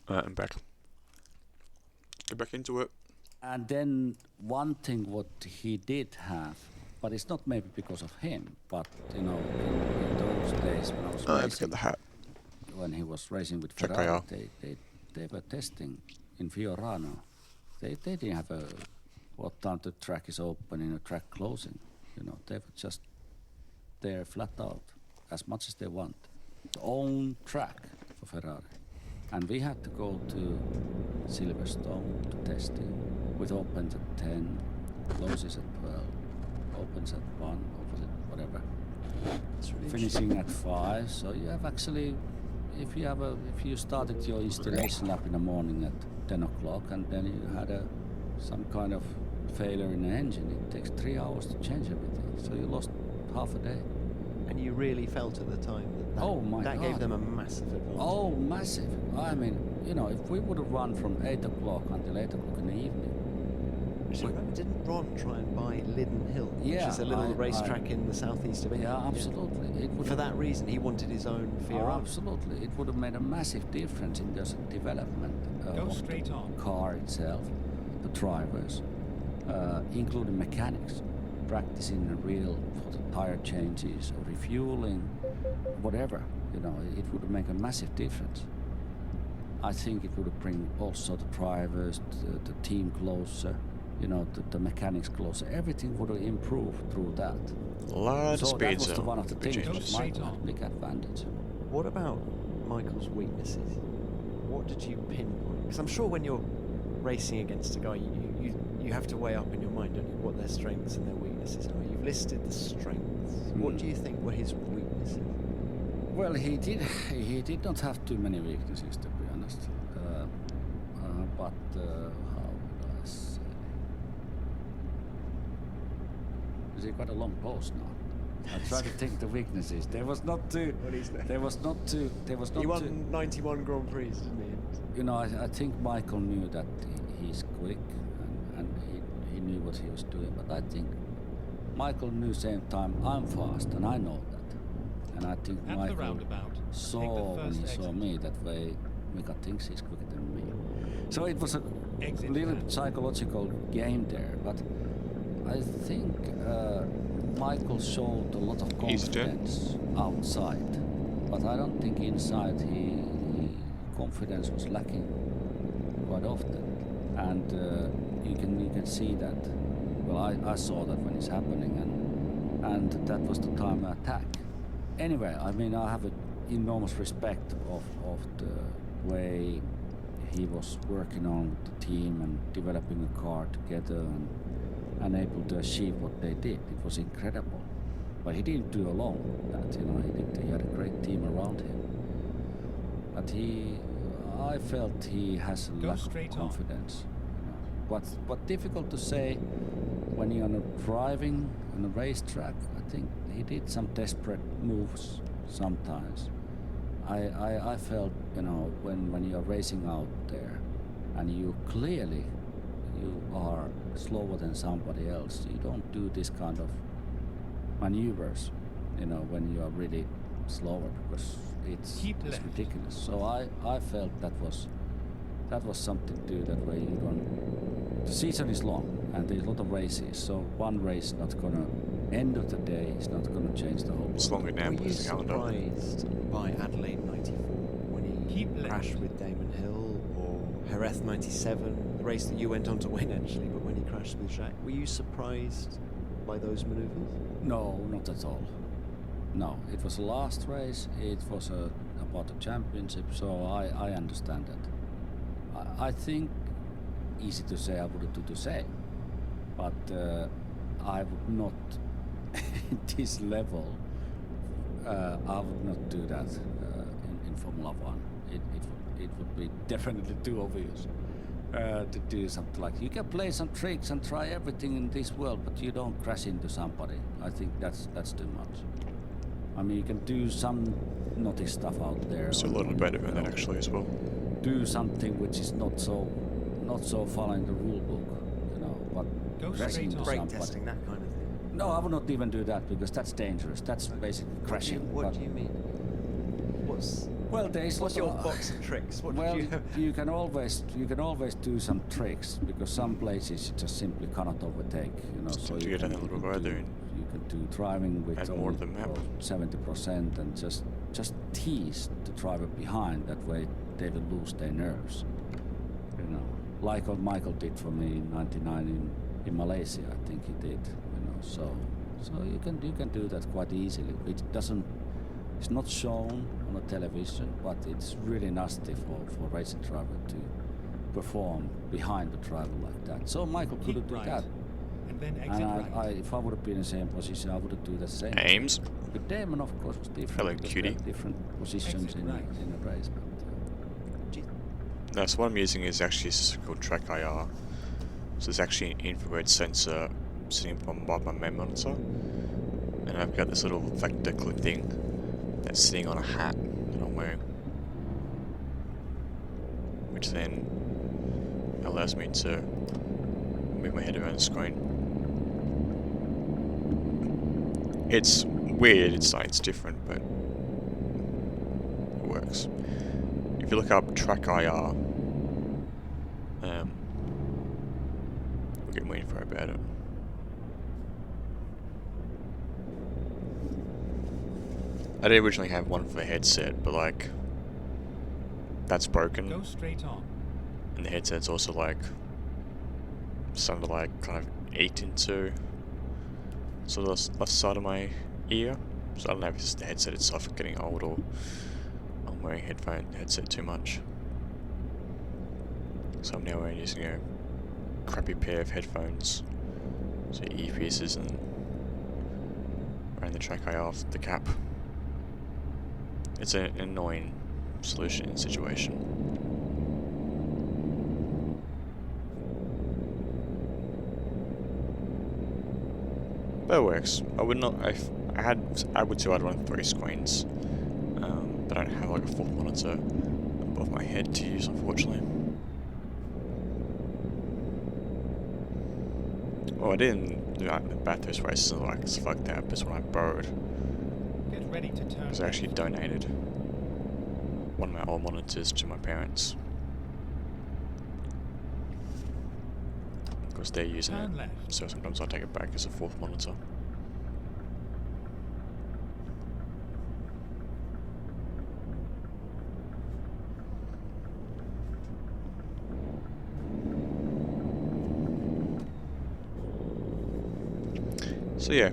Speaker 1: I'm back. Get back into it.
Speaker 5: And then one thing what he did have, but it's not maybe because of him, but you know, in those days when I was
Speaker 1: Let's
Speaker 5: racing,
Speaker 1: get the hat.
Speaker 5: when he was racing with
Speaker 1: Check
Speaker 5: Ferrari,
Speaker 1: IR.
Speaker 5: they were testing in Fiorano. They didn't have a what time the track is opening or track closing. You know, they were just there flat out as much as they want. Their own track for Ferrari. And we had to go to Silverstone to testing with opens at 10, closes at 12, opens at 1, opens at whatever.
Speaker 4: It's really
Speaker 5: Finishing at 5, so you have actually, if you started your installation up in the morning at 10 o'clock and then you had some kind of failure in the engine, it takes 3 hours to change everything, so you lost half a day.
Speaker 4: And you really felt at the time that
Speaker 5: Oh my
Speaker 4: that gave
Speaker 5: God.
Speaker 4: them a massive advantage.
Speaker 5: Oh, massive. I mean, you know, if we would have run from 8 o'clock until 8 o'clock in the evening,
Speaker 4: Actually, remember, didn't Ron try and buy Liddon Hill, which
Speaker 5: Yeah,
Speaker 4: is a little
Speaker 5: I-
Speaker 4: racetrack in the southeast of England?
Speaker 5: yeah, absolutely. It would
Speaker 4: For that reason, he wanted his own Fiorano.
Speaker 5: Absolutely. It would have made a massive difference in the development
Speaker 6: Go
Speaker 5: of
Speaker 6: straight
Speaker 5: the
Speaker 6: on.
Speaker 5: car itself, the drivers, including mechanics, practicing the real for the tire changes or refueling, whatever. You know, it would make a massive difference. I think it would bring also the drivers, the team closer, you know, the mechanics closer. Everything would have improved through that.
Speaker 1: A lot of
Speaker 5: So
Speaker 1: speed
Speaker 5: that was
Speaker 1: zone.
Speaker 5: one of the
Speaker 1: big
Speaker 5: things
Speaker 1: changes.
Speaker 5: that Michael had a big advantage.
Speaker 4: What about Michael's weaknesses? What did you pinpoint? Because I'm sure when you're racing against a guy, you have to weigh up in your mind, don't you, what their strengths and their weaknesses are. You've listed the strengths. What do you think were his weaknesses?
Speaker 5: Well, he did not have too many weaknesses, to be honest. But how would I say? Is he got a long pause now? I try to think the weaknesses. There was not too. There was not too. There was not
Speaker 4: He
Speaker 5: too.
Speaker 4: won 91 Grand Prix, didn't he?
Speaker 5: You know, I think Michael knew that he's quick and he knew what he was doing. But I think Michael knew same time I'm fast and I know that. And I think
Speaker 6: At the
Speaker 5: Michael
Speaker 6: roundabout,
Speaker 5: saw
Speaker 6: take the
Speaker 5: when he
Speaker 6: first
Speaker 5: saw
Speaker 6: exit.
Speaker 5: me that way. Mika thinks he's quicker than me. So it was a
Speaker 6: Exit
Speaker 5: little
Speaker 6: plan.
Speaker 5: psychological game there. But I think Michael showed a lot of
Speaker 1: Easy turn.
Speaker 5: confidence outside. But I don't think inside he confidence was lacking quite often. And you can see that. Well, I saw that when it's happening, and that was the time I attacked. Anyway, I mean, I have an enormous respect of the way he was working on with the team and developing a car together and able to achieve what they did. It was incredible. But he didn't do alone that, you know, he had a great team around him. But I felt he has a
Speaker 6: Go
Speaker 5: lack
Speaker 6: straight
Speaker 5: of
Speaker 6: on.
Speaker 5: confidence. You know. But difficult to say when you're driving on a racetrack. I think he did some desperate moves sometimes. I felt, you know, when you're racing out there and you clearly you are slower than somebody else, you don't do this kind of maneuvers, you know, when you are really slower, because it's
Speaker 6: Keep left.
Speaker 5: ridiculous. So I felt that was something to do that way. You don't. The season is long and there's a lot of races, so one race not gonna end of the day is not gonna change the whole.
Speaker 1: It's longer now
Speaker 4: Were you
Speaker 1: because the calendar.
Speaker 4: surprised by Adelaide 94 when he
Speaker 6: Keep left.
Speaker 4: crashed with Damon Hill, or Jerez 97, the race that you went on to win actually, but when he crashed with Jacques? Were you surprised by those maneuvers?
Speaker 5: No, not at all. No, it was the last race. It was about the championship, so I understand that. I think easy to say. I would do the same, but I would not at this level. I would not do that in Formula One. It would be definitely too obvious to do something like. You can play some tricks and try everything in this world, but you don't crash into somebody. I think that's too much. I mean, you can do some naughty stuff out there.
Speaker 1: It's a little better than that actually as well.
Speaker 5: Do something which is not so following the rule book, you know. But
Speaker 6: Go
Speaker 5: crashing
Speaker 6: straight
Speaker 5: into
Speaker 6: on.
Speaker 4: Brake
Speaker 5: somebody.
Speaker 4: testing, that kind of thing.
Speaker 5: No, I would not even do that because that's dangerous. That's basically crashing.
Speaker 4: What
Speaker 5: but
Speaker 4: do you mean?
Speaker 5: Well, there's
Speaker 4: What's your box of tricks? What
Speaker 5: well,
Speaker 4: did
Speaker 5: you can always do some tricks because some places you just simply cannot overtake. You know,
Speaker 1: Just
Speaker 5: so
Speaker 1: have to
Speaker 5: you
Speaker 1: get
Speaker 5: can,
Speaker 1: a little further and
Speaker 5: you can do driving with
Speaker 1: add
Speaker 5: only
Speaker 1: more to the map.
Speaker 5: 70% and just tease the driver behind. That way they will lose their nerves. You know, like what Michael did for me in '99 in Malaysia. I think he did. You know, so you can do that quite easily. It's not shown on the television, but it's really nasty for racing driver to perform behind the driver like that. So Michael
Speaker 6: Keep
Speaker 5: couldn't do
Speaker 6: right.
Speaker 5: that.
Speaker 6: And then
Speaker 5: And
Speaker 6: exit right.
Speaker 5: if I would have been in the same position, I would have do the same.
Speaker 1: Ames.
Speaker 5: With Damon, of course, was different.
Speaker 1: Hello,
Speaker 5: because
Speaker 1: cutie.
Speaker 5: we had different positions
Speaker 6: Exit
Speaker 5: in
Speaker 6: right.
Speaker 5: a race. But,
Speaker 1: No, so what I'm using is actually called Track IR. So it's actually an infrared sensor sitting above my main monitor. And I've got this little vector clip thing that's sitting on a hat that I'm wearing. Which then allows me to move my head around the screen. It's weird, it's different, but it works. If you look up Track IR, we'll get more info about it. I did originally have one for the headset, but like, that's broken.
Speaker 6: Go straight on.
Speaker 1: And the headset's also like, starting to like kind of eat into sort of the left side of my ear. So I don't know if it's just the headset itself getting old or I'm wearing headset too much. So I'm now using a crappy pair of headphones, so earpieces, and around the Track IR off the cap. It's an annoying solution in situation. But it works. I would not. I would say I'd run 3 screens, but I don't have like a 4th monitor above my head to use, unfortunately. Oh, I didn't do that in the Bathurst races. Like, it's fucked that. That's when I borrowed.
Speaker 6: Get ready to turn.
Speaker 1: Because I actually donated one of my old monitors to my parents. Because they're using it.
Speaker 6: Turn left.
Speaker 1: So sometimes I take it back as a 4th monitor. So yeah.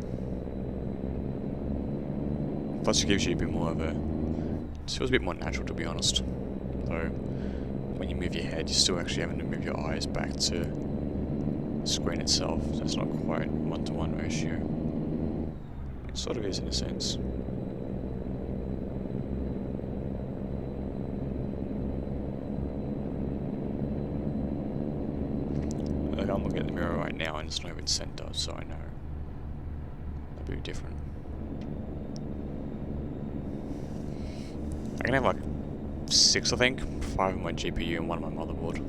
Speaker 1: Plus it gives you a bit more of a... It feels a bit more natural, to be honest. Though, when you move your head, you're still actually having to move your eyes back to the screen itself. So it's not quite 1-to-1 ratio. It sort of is in a sense. Like, I'm looking at the mirror right now and it's not even center, so I know. That'd be different. I can have like 6, I think. 5 on my GPU and 1 on my motherboard.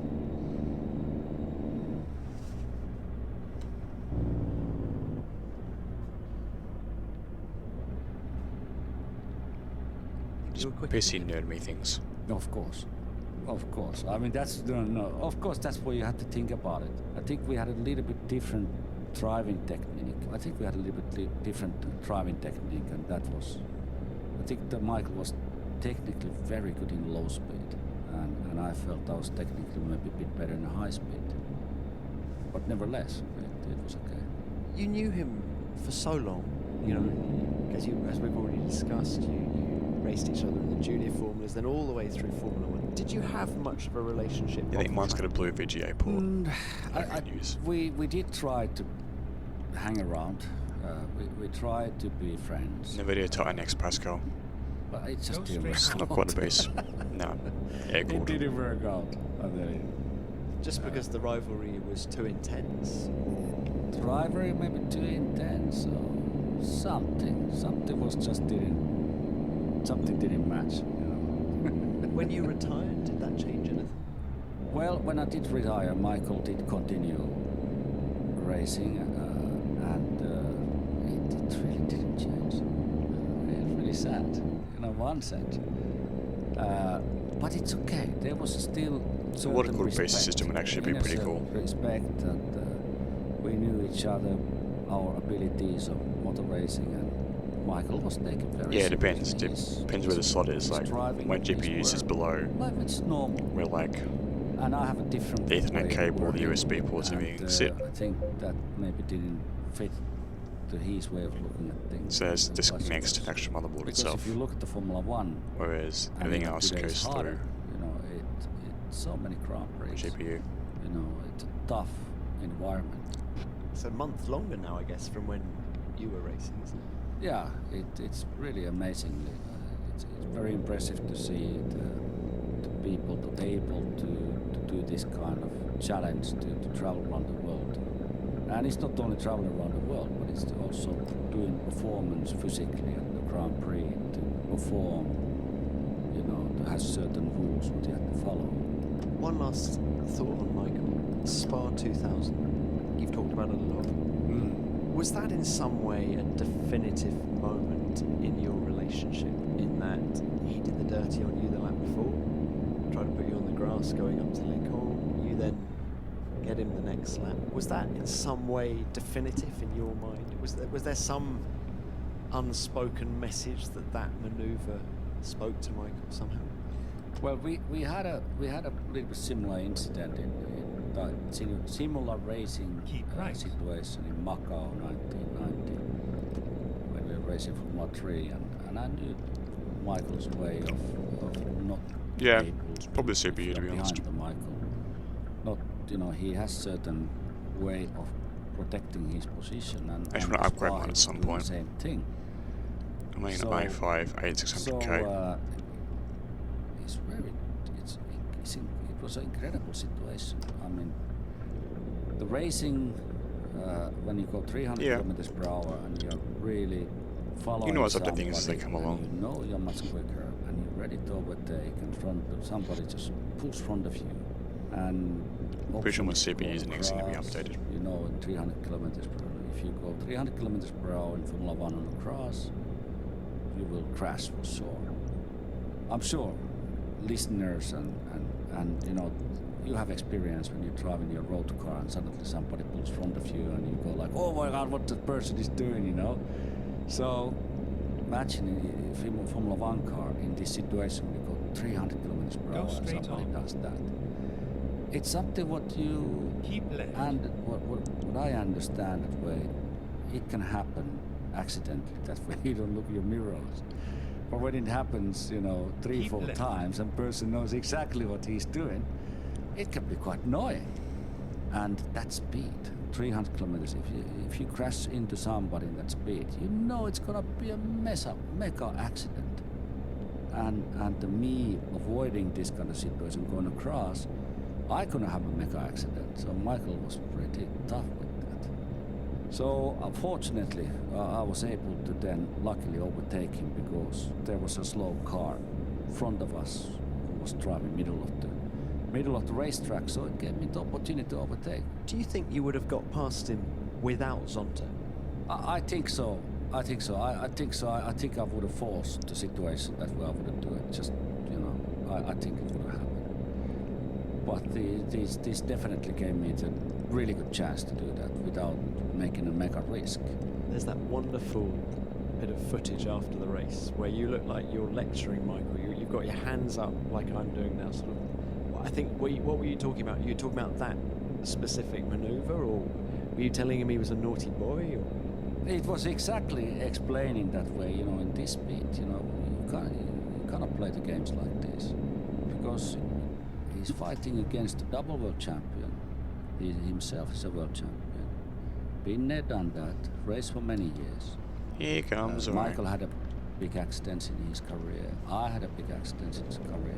Speaker 1: Just PC nerd me things.
Speaker 5: Of course. Of course. I mean, that's no. Of course, that's where you have to think about it. I think we had a little bit different driving technique. I think we had a little bit different driving technique, and that was. I think that Michael was technically very good in low speed, and I felt I was technically maybe a bit better in high speed. But nevertheless, it was okay.
Speaker 3: You knew him for so long, you know, as we've already discussed, you raced each other in the junior formulas, then all the way through Formula One. Did you have much of a relationship?
Speaker 1: I think mine's got a blue VGA port. I can use.
Speaker 5: We did try to hang around. We tried to be friends.
Speaker 1: Never did to next Pascal.
Speaker 5: But it just
Speaker 6: Go
Speaker 5: didn't work
Speaker 6: straight
Speaker 5: out.
Speaker 1: Not quite the base. No. Yeah,
Speaker 5: It
Speaker 1: cool.
Speaker 5: didn't work out. I tell you.
Speaker 3: Just because the rivalry was too intense.
Speaker 5: The rivalry maybe too intense or something. Something didn't match, you know.
Speaker 3: When you retired, did that change anything?
Speaker 5: Well, when I did retire, Michael did continue racing, and it really didn't change. It's really sad, in one sense. But it's okay. There was still
Speaker 1: So what a
Speaker 5: certain
Speaker 1: good basic
Speaker 5: respect,
Speaker 1: system would actually be
Speaker 5: inner
Speaker 1: pretty cool.
Speaker 5: Respect that we knew each other, our abilities of motor racing, and Michael was taken very
Speaker 1: Yeah, it depends.
Speaker 5: seriously. His-
Speaker 1: Depends where the slot is.
Speaker 5: his
Speaker 1: Like
Speaker 5: driving,
Speaker 1: when
Speaker 5: his
Speaker 1: GPUs is
Speaker 5: work,
Speaker 1: below,
Speaker 5: like it's normal.
Speaker 1: where like
Speaker 5: And I have a different
Speaker 1: the Ethernet
Speaker 5: way of
Speaker 1: cable, the
Speaker 5: working,
Speaker 1: USB ports, and
Speaker 5: and,
Speaker 1: everything sit.
Speaker 5: I think that maybe didn't fit to his way of looking at things.
Speaker 1: So there's
Speaker 5: and
Speaker 1: this
Speaker 5: vice
Speaker 1: connects to
Speaker 5: versa.
Speaker 1: the actual motherboard
Speaker 5: Because
Speaker 1: itself,
Speaker 5: if you look at the Formula One,
Speaker 1: whereas
Speaker 5: and
Speaker 1: everything
Speaker 5: even
Speaker 1: else
Speaker 5: today it's
Speaker 1: goes
Speaker 5: harder,
Speaker 1: through
Speaker 5: you know, it's so many Grand Prix.
Speaker 1: GPU.
Speaker 5: You know, it's a tough environment.
Speaker 4: It's a month longer now, I guess, from when you were racing, isn't it?
Speaker 5: Yeah, it's really amazingly. It's very impressive to see the people to able to do this kind of challenge to travel around the world. And it's not only traveling around the world, but it's also doing performance physically at the Grand Prix to perform. You know, to have certain rules what you have to follow.
Speaker 4: One last thought on Michael. Spa 2000. You've talked about it a lot. Was that in some way a definitive moment in your relationship, in that he did the dirty on you the lap before, tried to put you on the grass going up to Lincoln, you then get him the next lap? Was that in some way definitive in your mind? Was there some unspoken message that manoeuvre spoke to Michael somehow?
Speaker 5: Well, we had a little bit similar incident in the similar racing
Speaker 6: Keep right.
Speaker 5: situation in Macau 1990 when we were racing Formula 3, and I knew Michael's way of not
Speaker 1: Yeah,
Speaker 5: able
Speaker 1: it's probably
Speaker 5: to
Speaker 1: CPU, to
Speaker 5: feel
Speaker 1: be honest.
Speaker 5: behind the Michael. Not, you know, he has certain way of protecting his position, and
Speaker 1: I just
Speaker 5: and
Speaker 1: wanna upgrade
Speaker 5: Spa
Speaker 1: mine at
Speaker 5: was
Speaker 1: some
Speaker 5: doing
Speaker 1: point.
Speaker 5: the same thing.
Speaker 1: I mean,
Speaker 5: So-
Speaker 1: i5
Speaker 5: So
Speaker 1: 8600K.
Speaker 5: it's very, it was an incredible situation. I mean, the racing when you go 300
Speaker 1: Yeah.
Speaker 5: kilometers per hour and you're really following
Speaker 1: You know what's up to things as they
Speaker 5: somebody
Speaker 1: come along.
Speaker 5: and you know you're much quicker and you're ready to overtake and somebody just pulls front of you and
Speaker 1: Pretty sure my
Speaker 5: opens to
Speaker 1: CPU is
Speaker 5: go
Speaker 1: next thing to be
Speaker 5: across,
Speaker 1: updated.
Speaker 5: you know, in 300 kilometers per hour. If you go 300 kilometers per hour in Formula 1 on the cross, you will crash for sure. I'm sure listeners and you know, you have experience when you're driving your road car and suddenly somebody pulls front of you and you go like, oh my god, what the person is doing, you know? So imagine if in a Formula 1 car in this situation you go 300 kilometers per
Speaker 6: Go
Speaker 5: hour and
Speaker 6: straight
Speaker 5: somebody
Speaker 6: on.
Speaker 5: does that. It's something what you
Speaker 6: Keep left.
Speaker 5: and what I understand that way, it can happen accidentally. That's why you don't look at your mirrors. But when it happens, you know, 3,
Speaker 6: Keep
Speaker 5: 4
Speaker 6: left.
Speaker 5: times, and person knows exactly what he's doing, it can be quite annoying. And that speed, 300 kilometers, if you crash into somebody in that speed, you know it's gonna be a mega accident. And the me avoiding this kind of situation, going across, I couldn't have a mega accident. So Michael was pretty tough with that. So unfortunately, I was able to then luckily overtake him because there was a slow car in front of us who was driving middle of the racetrack. So it gave me the opportunity to overtake.
Speaker 4: Do you think you would have got past him without Zonta?
Speaker 5: I think so. I think so. I think I would have forced the situation that way. I wouldn't do it. Just, you know, I think it would have happened. But this definitely gave me a really good chance to do that without making a mega risk.
Speaker 4: There's that wonderful bit of footage after the race where you look like you're lecturing Michael. You've got your hands up like I'm doing now, sort of. I think, what were you talking about? You were talking about that specific manoeuvre, or were you telling him he was a naughty boy? Or?
Speaker 5: It was exactly explaining that way, you know, in this speed, you know, you cannot play the games like this because he's fighting against a double world champion. He himself is a world champion. Been there, done that, raced for many years.
Speaker 1: Here comes alright.
Speaker 5: Michael had a big accident in his career. I had a big accident in his career.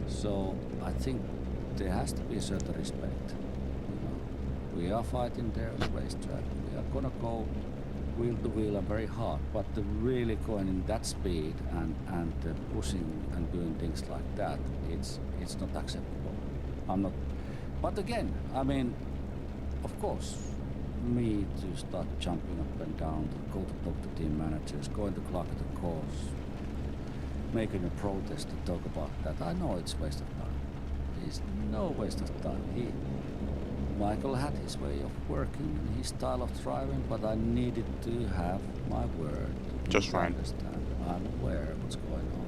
Speaker 5: So I think there has to be a certain respect. You know, we are fighting there on the racetrack. We are gonna go wheel to wheel and very hard, but the really going in that speed and pushing and doing things like that, it's not acceptable. I'm not. But again, I mean, of course, me to start jumping up and down, to go to talk to team managers, going to clock at the course, making a protest to talk about that. I know it's waste of time. It's no waste of time. Michael had his way of working and his style of driving, but I needed to have my word.
Speaker 1: Just
Speaker 5: to
Speaker 1: fine.
Speaker 5: Understand. I'm aware of what's going on.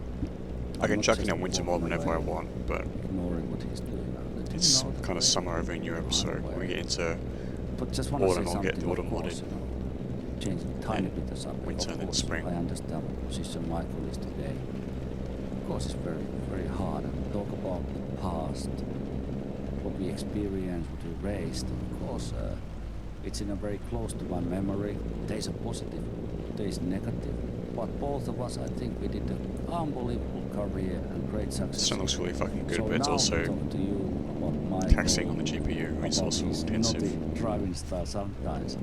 Speaker 1: I can
Speaker 5: not
Speaker 1: chuck in
Speaker 5: just
Speaker 1: a winter mod
Speaker 5: walking
Speaker 1: whenever I
Speaker 5: away,
Speaker 1: want, but
Speaker 5: ignoring what he's doing now. Let him
Speaker 1: it's
Speaker 5: know that
Speaker 1: kind of
Speaker 5: I-
Speaker 1: summer over in Europe,
Speaker 5: I'm
Speaker 1: so when we
Speaker 5: aware.
Speaker 1: get into
Speaker 5: But just want to say
Speaker 1: autumn, I'll
Speaker 5: something,
Speaker 1: get the
Speaker 5: of
Speaker 1: autumn
Speaker 5: course,
Speaker 1: modded.
Speaker 5: you know, changing a tiny
Speaker 1: And
Speaker 5: bit the subject.
Speaker 1: winter
Speaker 5: Of
Speaker 1: and
Speaker 5: course,
Speaker 1: spring.
Speaker 5: I understand what position Michael is today. Of course, it's very, very hard. And talk about the past, what we experienced, what we raised. Of course, it's in a very close to my memory. There's a positive, there's negative. But both of us, I think, we did an unbelievable career and great success.
Speaker 1: Sun looks really fucking good,
Speaker 5: So
Speaker 1: but it's
Speaker 5: now
Speaker 1: also
Speaker 5: we talk to you about Michael,
Speaker 1: taxing on the GPU. It's
Speaker 5: about
Speaker 1: also
Speaker 5: his
Speaker 1: intensive.
Speaker 5: naughty driving style sometimes.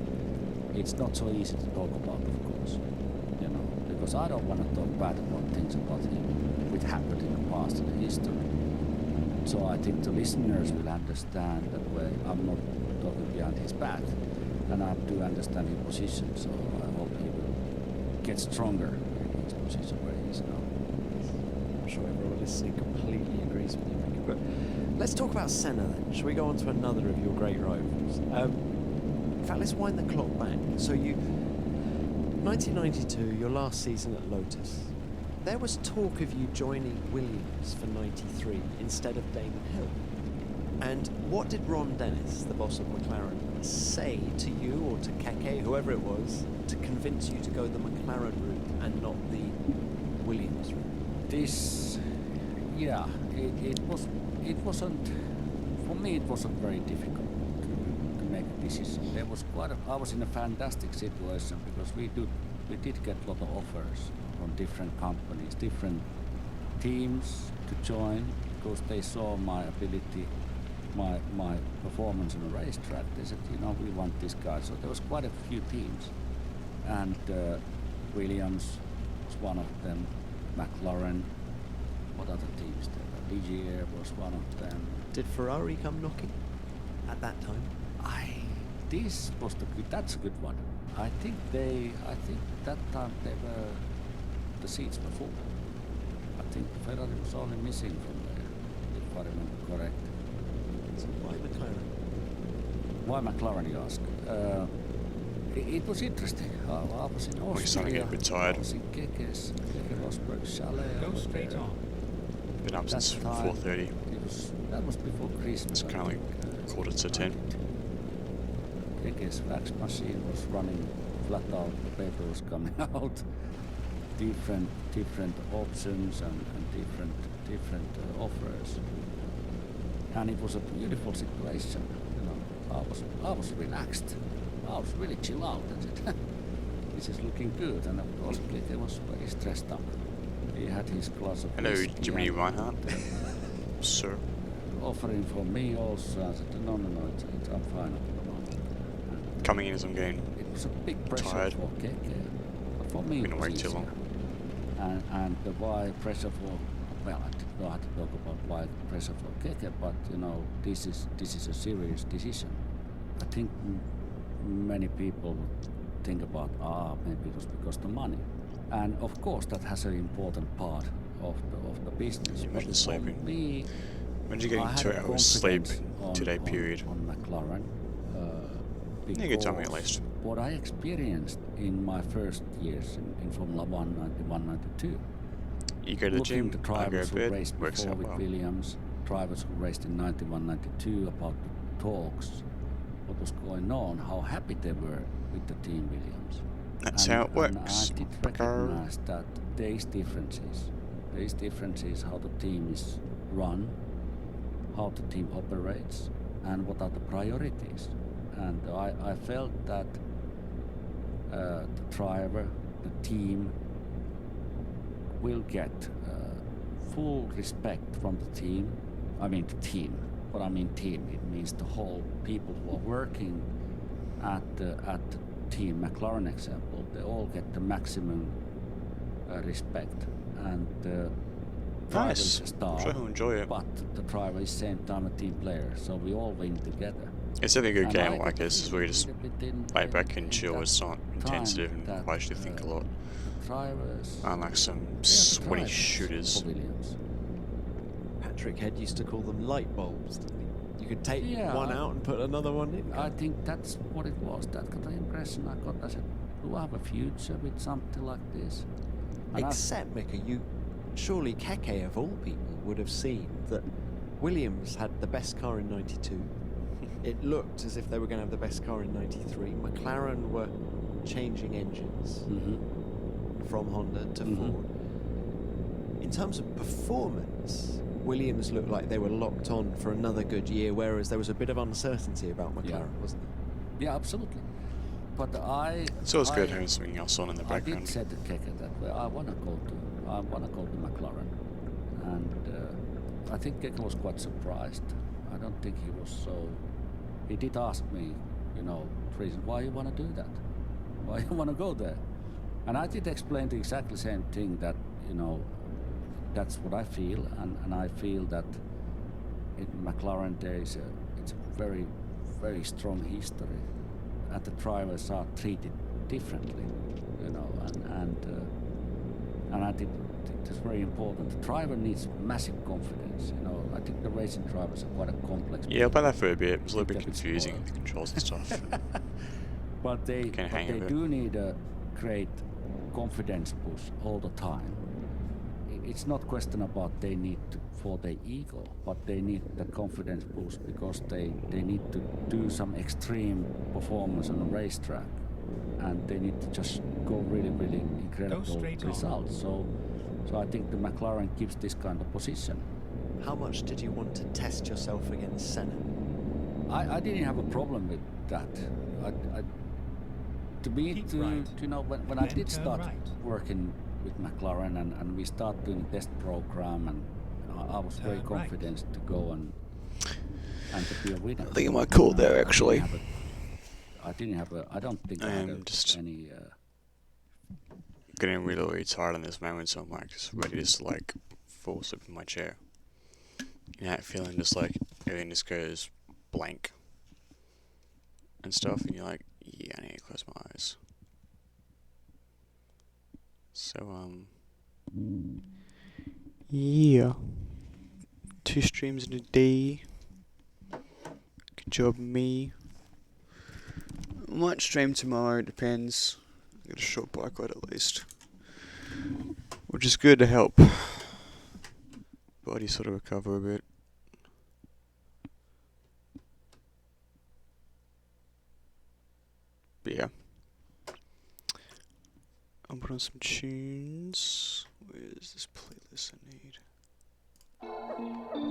Speaker 5: It's not so easy to talk about, of course. You know, because I don't want to talk bad about things about him which happened in the past in the history. So I think the listeners will understand that way. I'm not talking behind his back, and I do understand his position. So I hope he will get stronger in his position where he is now.
Speaker 3: I'm sure everyone listening completely agrees with you, Mickey. But let's talk about Senna then. Shall we go on to another of your great rivals? In fact, let's wind the clock back. So 1992, your last season at Lotus. There was talk of you joining Williams for 93 instead of Damon Hill. And what did Ron Dennis, the boss of McLaren, say to you or to Keke, whoever it was, to convince you to go the McLaren route and not the Williams route?
Speaker 5: It wasn't, for me it wasn't very difficult to make a decision. I was in a fantastic situation because we did get a lot of offers from different companies, different teams to join because they saw my ability, my performance on the racetrack. They said, you know, we want this guy. So there was quite a few teams. And Williams was one of them, McLaren, what other teams there? DGR was one of them.
Speaker 3: Did Ferrari come knocking at that time?
Speaker 5: That's a good one. I think that time the seats were full. I think Ferrari was only missing from there, if I remember correct.
Speaker 3: So why McLaren?
Speaker 5: Why McLaren, you ask? It was interesting. I was in Austria.
Speaker 1: We're starting to get a bit tired.
Speaker 5: I was in Keke Rosberg Chalet.
Speaker 6: Go
Speaker 5: over
Speaker 6: straight
Speaker 5: there.
Speaker 6: on.
Speaker 1: Been up since
Speaker 5: That time,
Speaker 1: 4:30.
Speaker 5: That was before Christmas.
Speaker 1: It's currently quarter to 10.
Speaker 5: Keke's fax machine was running flat out. The paper was coming out. Different options and different offers. And it was a beautiful situation. You know, I was relaxed. I was really chill out. I said, this is looking good. And of course, Keke was very stressed up. He had his glass of
Speaker 1: Hello,
Speaker 5: whiskey
Speaker 1: Jimmy
Speaker 5: and
Speaker 1: Reinhardt. Sir.
Speaker 5: offering for me also. I said, no, it's I'm fine at the moment.
Speaker 1: Coming in as I'm getting
Speaker 5: It was a big pressure
Speaker 1: tired.
Speaker 5: for Keke. But for me,
Speaker 1: Been
Speaker 5: it was
Speaker 1: awake too
Speaker 5: easier.
Speaker 1: long.
Speaker 5: And the why pressure for, well, I don't know how to talk about why pressure for Keke, but you know, this is a serious decision. I think many people think about, maybe it was because of the money. And of course that has an important part of the business.
Speaker 1: Imagine
Speaker 5: But
Speaker 1: sleeping.
Speaker 5: for me,
Speaker 1: Imagine getting
Speaker 5: I had
Speaker 1: 2 hours sleep
Speaker 5: confidence
Speaker 1: today period.
Speaker 5: on McLaren.
Speaker 1: Yeah, good timing at
Speaker 5: because
Speaker 1: least.
Speaker 5: What I experienced in my first years in Formula 1, 91, 92.
Speaker 1: You go to the
Speaker 5: Looking
Speaker 1: gym,
Speaker 5: at the
Speaker 1: I go
Speaker 5: drivers
Speaker 1: to
Speaker 5: who
Speaker 1: bed,
Speaker 5: raced
Speaker 1: works
Speaker 5: before
Speaker 1: out
Speaker 5: with
Speaker 1: well.
Speaker 5: Williams, drivers who raced in 91, 92 about the talks, what was going on, how happy they were with the team Williams.
Speaker 1: That's how it works.
Speaker 5: And I did recognize that there is differences. There is differences how the team is run, how the team operates, and what are the priorities. And I felt that the driver, the team, will get full respect from the team. I mean the team. What I mean team, it means the whole people who are working at the team McLaren example. They all get the maximum respect. And the driver is
Speaker 1: Nice.
Speaker 5: a star,
Speaker 1: I'm sure he'll enjoy it.
Speaker 5: but the driver is same time a team player. So we all win together.
Speaker 1: It's definitely a good
Speaker 5: And I
Speaker 1: game
Speaker 5: got
Speaker 1: like this, is where you just
Speaker 5: a bit in-
Speaker 1: lay back
Speaker 5: in
Speaker 1: and chill.
Speaker 5: that
Speaker 1: It's not intensive and requires you to think a lot.
Speaker 5: The drivers.
Speaker 1: Unlike some
Speaker 5: the
Speaker 1: sweaty
Speaker 5: drivers
Speaker 1: shooters.
Speaker 5: for Williams.
Speaker 4: Patrick Head used to call them light bulbs, didn't he? You could take
Speaker 5: Yeah,
Speaker 4: one out and put another one in.
Speaker 5: I think that's what it was. That got the impression I got. I said, do I have a future with something like this? And
Speaker 4: Except, Mika, surely Keke of all people would have seen that Williams had the best car in 92. It looked as if they were going to have the best car in 93. McLaren were changing engines from Honda to Ford. In terms of performance, Williams looked like they were locked on for another good year, whereas there was a bit of uncertainty about McLaren, wasn't there?
Speaker 5: Yeah, absolutely. But
Speaker 1: It's always good having something else on in the
Speaker 5: I
Speaker 1: background.
Speaker 5: did say to Keke that well, I want to go to McLaren, and I think Keke was quite surprised. I don't think he was so. He did ask me, the reason why you want to do that, why you want to go there, and I did explain the exactly same thing that that's what I feel, and I feel that in McLaren it's a very, very strong history, and the drivers are treated differently, and I think it's very important. The driver needs massive confidence, I think the racing drivers are quite a complex.
Speaker 1: Yeah, I played that for a bit. It was a little bit
Speaker 5: Bit
Speaker 1: confusing,
Speaker 5: spoiled.
Speaker 1: the controls and stuff.
Speaker 5: But they do need a great confidence push all the time. It's not question about they need for their ego, but they need the confidence boost because they need to do some extreme performance on a racetrack, and they need to just go really, really incredible results. So I think the McLaren keeps this kind of position.
Speaker 4: How much did you want to test yourself against Senna?
Speaker 5: I didn't have a problem with that. To me,
Speaker 6: Keep
Speaker 5: to
Speaker 6: right.
Speaker 5: when I
Speaker 6: Then
Speaker 5: did
Speaker 6: turn
Speaker 5: start
Speaker 6: right.
Speaker 5: working with McLaren and we start doing test program, and I was very
Speaker 6: Turn
Speaker 5: confident to go and to be a winner.
Speaker 1: I think I might call there, actually.
Speaker 5: I don't think I
Speaker 1: am
Speaker 5: had
Speaker 1: just
Speaker 5: any.
Speaker 1: Getting really, really tired in this moment, so I'm like just ready just to like fall asleep in my chair. That feeling just like everything just goes blank and stuff, and you're like, yeah, I need to close my eyes. So yeah, 2 streams in a day. Good job, me. I might stream tomorrow, it depends. Get a short bike ride at least, which is good to help body sort of recover a bit. But yeah, I'll put on some tunes. Where's this playlist I need?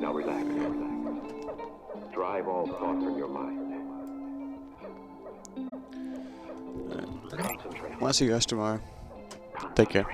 Speaker 8: Now relax. Drive all thought from your mind. Concentrate.
Speaker 1: I'll see you guys tomorrow. Take care.